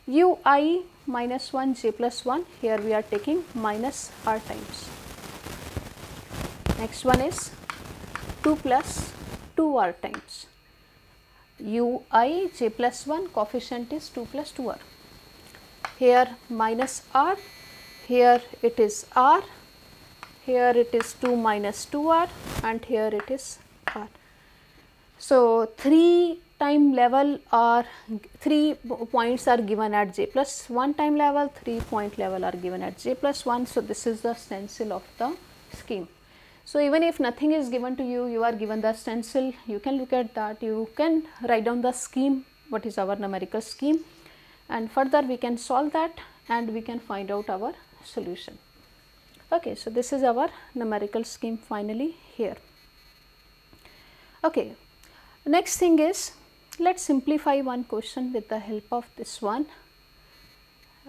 Speaker 1: ui minus 1 j plus 1, here we are taking minus r times. Next one is 2 plus 2 r times. ui j plus 1 coefficient is 2 plus 2 r. Here minus r, here it is r, here it is 2 minus 2 r, and here it is r. So, 3 time level or 3 points are given at j plus 1 time level, 3 point level are given at j plus 1. So, this is the stencil of the scheme. So, even if nothing is given to you, you are given the stencil, you can look at that, you can write down the scheme, what is our numerical scheme, and further we can solve that and we can find out our solution. Okay, so this is our numerical scheme finally here. Okay, next thing is, let us simplify one question with the help of this one.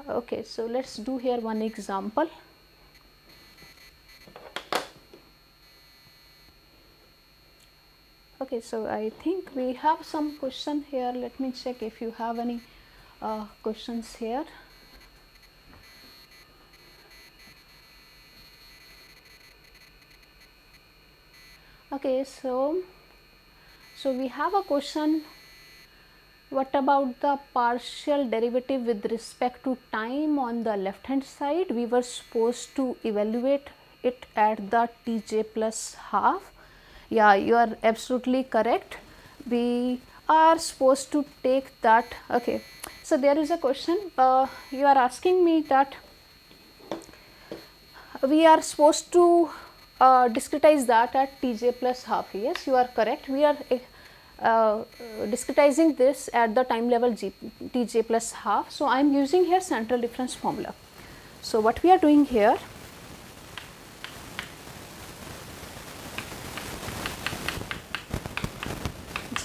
Speaker 1: Okay, so let us do here one example. Okay, so I think we have some question here. Let me check if you have any questions here. Okay, so we have a question. What about the partial derivative with respect to time on the left hand side? We were supposed to evaluate it at the tj plus half. Yeah, you are absolutely correct. We are supposed to take that. Okay, so there is a question. You are asking me that we are supposed to discretize that at Tj plus half. Yes, you are correct. We are discretizing this at the time level Tj plus half. So, I am using here central difference formula. So, what we are doing here,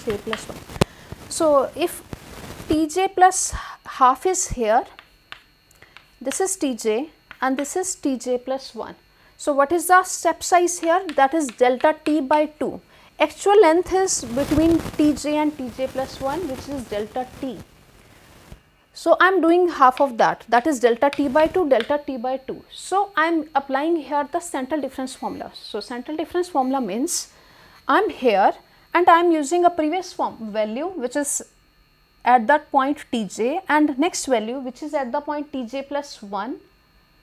Speaker 1: J plus 1. So, if Tj plus half is here, this is Tj and this is Tj plus 1. So, what is the step size here? That is delta t by 2. Actual length is between Tj and Tj plus 1, which is delta t. So, I am doing half of that, that is delta t by 2, delta t by 2. So, I am applying here the central difference formula. So, central difference formula means I am here and I am using a previous value which is at that point Tj and next value which is at the point Tj plus 1.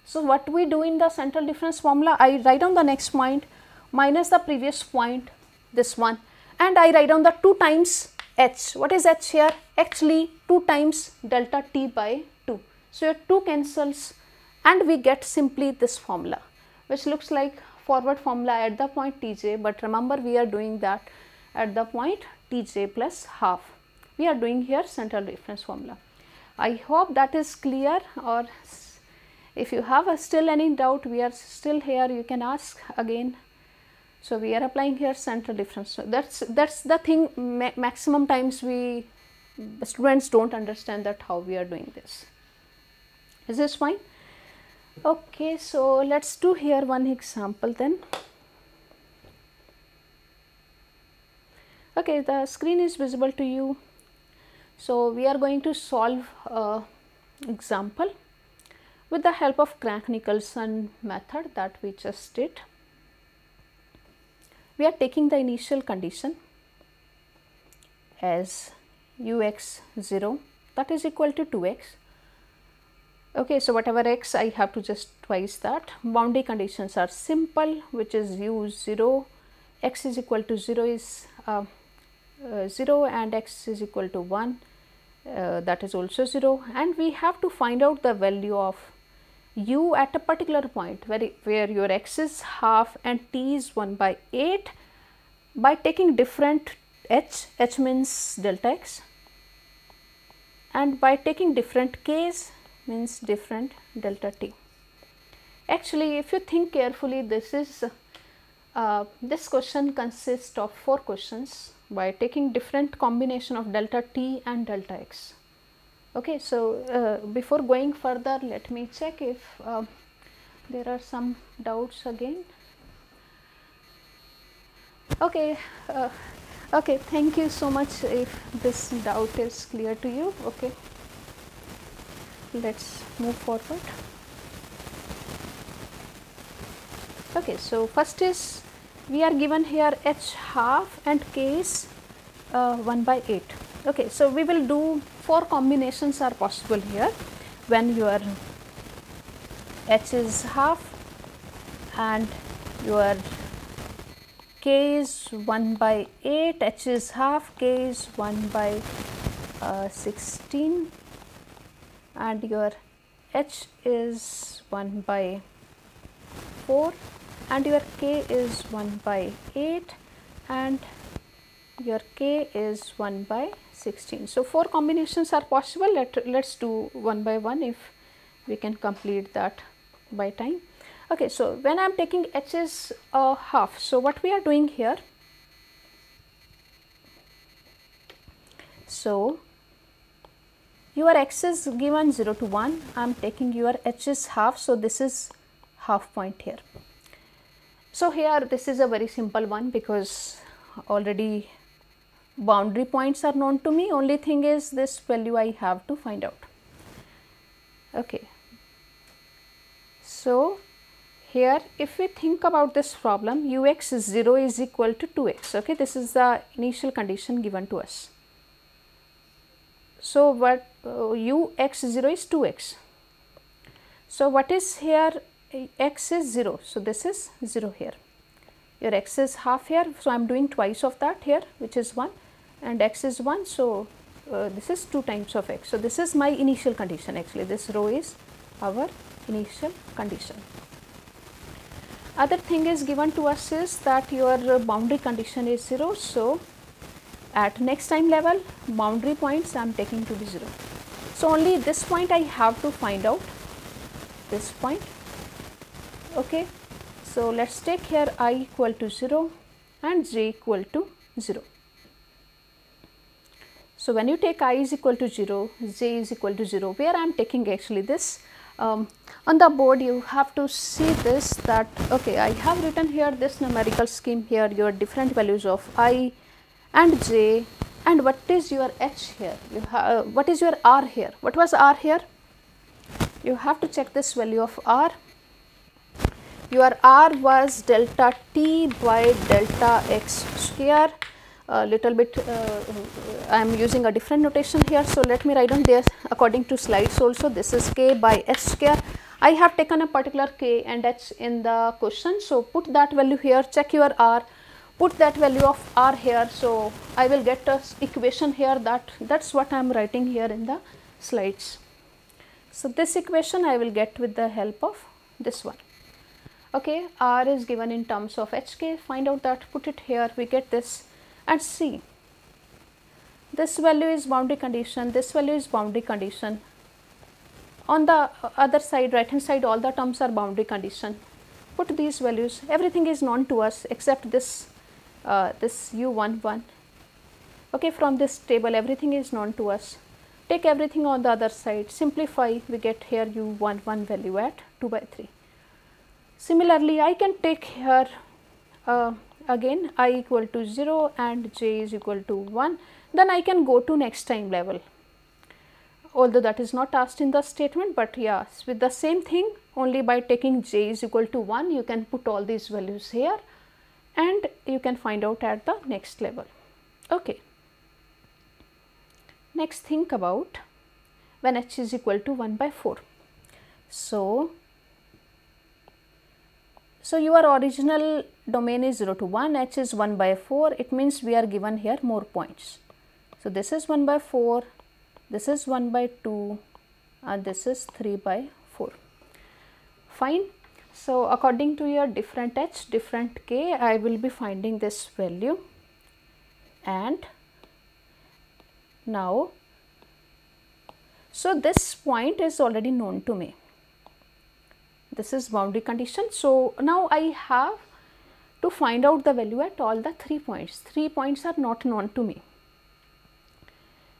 Speaker 1: So, what we do in the central difference formula, I write down the next point minus the previous point, this one, and I write down the 2 times h. What is h here? Actually 2 times delta t by 2. So, your 2 cancels and we get simply this formula which looks like forward formula at the point Tj, but remember we are doing that at the point Tj plus half. We are doing here central difference formula. I hope that is clear, or if you have still any doubt, we are still here, you can ask again. So, we are applying here central difference. So, that's the thing, maximum times we students do not understand that how we are doing this. Is this fine? Okay, so let us do here one example then. Okay, the screen is visible to you. So, we are going to solve example with the help of Crank-Nicolson method that we just did. We are taking the initial condition as ux 0, that is equal to 2x. Okay, so whatever x, I have to just twice that. Boundary conditions are simple, which is u 0, x is equal to 0 is 0 and x is equal to 1, that is also 0, and we have to find out the value of u at a particular point where your x is half and t is 1 by 8 by taking different h means delta x, and by taking different k's means different delta t. Actually, if you think carefully, this is this question consists of 4 questions by taking different combination of delta t and delta x. Okay, so before going further, let me check if there are some doubts again. Okay, okay, thank you so much if this doubt is clear to you. Okay, let's move forward. Okay, so first is we are given here h half and k is 1 by 8. Okay, so we will do 4 combinations are possible here when your h is half and your k is 1 by 8, h is half, k is 1 by 16 and your h is 1 by 4 and your k is 1 by 8 and your k is 1 by 16. So, 4 combinations are possible. Let's do one by one if we can complete that by time. Okay, so when I am taking h is half, so what we are doing here? So, your x is given 0 to 1, I am taking your h is half, so this is half point here. So, here this is a very simple one because already boundary points are known to me, only thing is this value I have to find out. Okay. So, here if we think about this problem, ux 0 is equal to 2x, okay, this is the initial condition given to us. So, what ux 0 is 2x. So, what is here? X is 0, so this is 0 here. Your x is half here, so I am doing twice of that here, which is 1, and x is 1, so this is 2 times of x. So, this is my initial condition, actually this row is our initial condition. Other thing is given to us is that your boundary condition is 0. So, at next time level boundary points I am taking to be 0. So, only this point I have to find out, this point. Okay. So, let us take here I equal to 0 and j equal to 0. So, when you take I is equal to 0, j is equal to 0, where I am taking actually this, on the board you have to see this, that okay, I have written here this numerical scheme here, your different values of I and j, and what is your h here, you have what is your r here, what was r here, you have to check this value of r. Your r was delta t by delta x square. A little bit I am using a different notation here. So, let me write down there according to slides also, this is k by h square. I have taken a particular k and h in the question. So, put that value here, check your r, put that value of r here. So, I will get a equation here, that is what I am writing here in the slides. So, this equation I will get with the help of this one. Okay, r is given in terms of hk, find out that, put it here, we get this. And see, this value is boundary condition, this value is boundary condition. On the other side, right hand side, all the terms are boundary condition. Put these values, everything is known to us except this, this u11. Okay, from this table everything is known to us. Take everything on the other side, simplify, we get here u11 value at 2 by 3. Similarly, I can take here again I equal to 0 and j is equal to 1, then I can go to next time level, although that is not asked in the statement, but yes, with the same thing, only by taking j is equal to 1 you can put all these values here and you can find out at the next level. Okay. Next, think about when h is equal to 1 by 4. So, your original domain is 0 to 1, h is 1 by 4, it means we are given here more points. So, this is 1 by 4, this is 1 by 2 and this is 3 by 4. Fine. So, according to your different h, different k, I will be finding this value, and now, so this point is already known to me. This is boundary condition. So, now I have to find out the value at all the 3 points. 3 points are not known to me.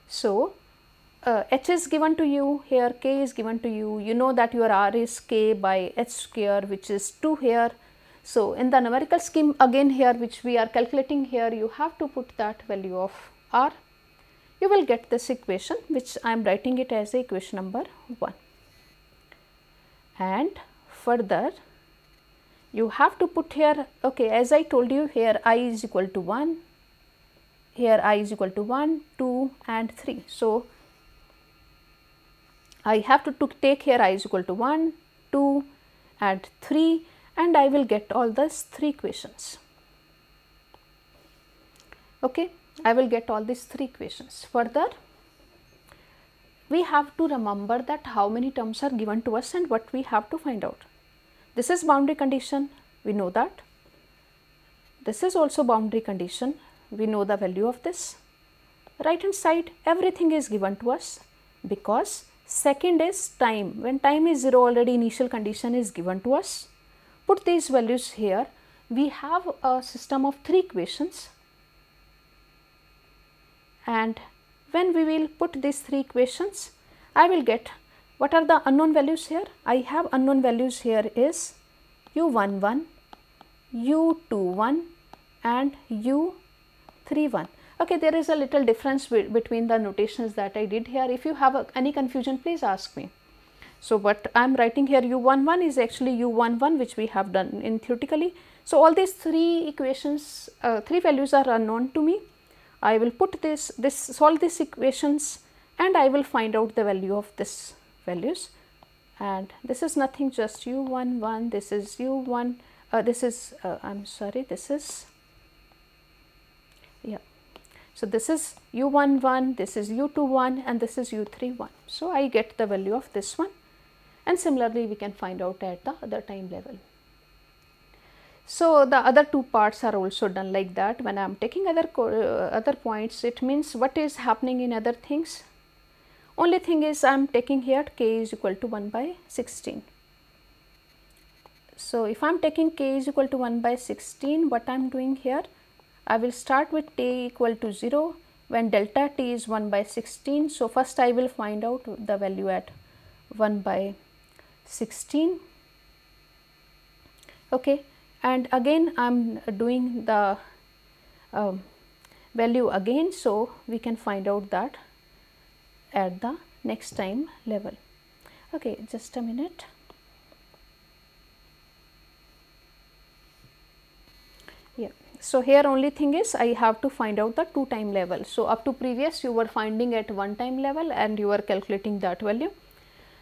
Speaker 1: So, h is given to you, here k is given to you, you know that your r is k by h square, which is 2 here. So, in the numerical scheme again here which we are calculating here, you have to put that value of r, you will get this equation which I am writing it as equation number 1. And further you have to put here, okay, as I told you, here I is equal to 1, here I is equal to 1, 2 and 3. So, I have to take here I is equal to 1, 2 and 3, and I will get all these 3 equations. Okay, I will get all these 3 equations. Further, we have to remember that how many terms are given to us and what we have to find out. This is boundary condition, we know that. This is also boundary condition, we know the value of this. Right hand side, everything is given to us, because second is time. When time is 0, already initial condition is given to us. Put these values here. We have a system of 3 equations, and when we will put these 3 equations, I will get, what are the unknown values here? I have unknown values here is u11, u21 and u31. Okay, there is a little difference between the notations that I did here. If you have any confusion, please ask me. So, what I am writing here u11 is actually u11 which we have done in theoretically. So, all these 3 equations, 3 values are unknown to me. I will put solve these equations and I will find out the value of this values, and this is nothing, just u11, this is u1, this is I am sorry, this is, yeah. So, this is u11, this is u21 and this is u31. So, I get the value of this one, and similarly we can find out at the other time level. So, the other two parts are also done like that. When I am taking other points, it means what is happening in other things. Only thing is I am taking here k is equal to 1 by 16. So, if I am taking k is equal to 1 by 16, what I am doing here? I will start with t equal to 0 when delta t is 1 by 16. So, first I will find out the value at 1 by 16. Okay. And again I am doing the value again. So, we can find out that at the next time level. Okay, just a minute. Yeah. So, here only thing is I have to find out the 2 time level. So, up to previous you were finding at 1 time level and you were calculating that value.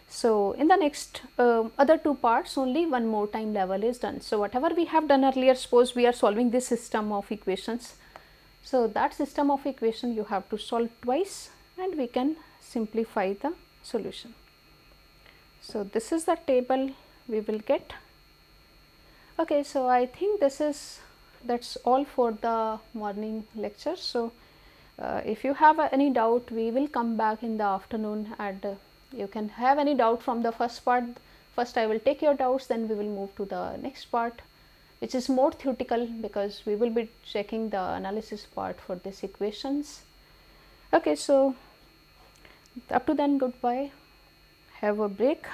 Speaker 1: So, in the next other 2 parts only 1 more time level is done. So, whatever we have done earlier, suppose we are solving this system of equations. So, that system of equation you have to solve twice and we can simplify the solution. So, this is the table we will get. Okay, so I think that's all for the morning lecture. So, if you have any doubt, we will come back in the afternoon and you can have any doubt from the first part. First I will take your doubts, then we will move to the next part, which is more theoretical because we will be checking the analysis part for these equations. Okay, so up to then, goodbye, have a break.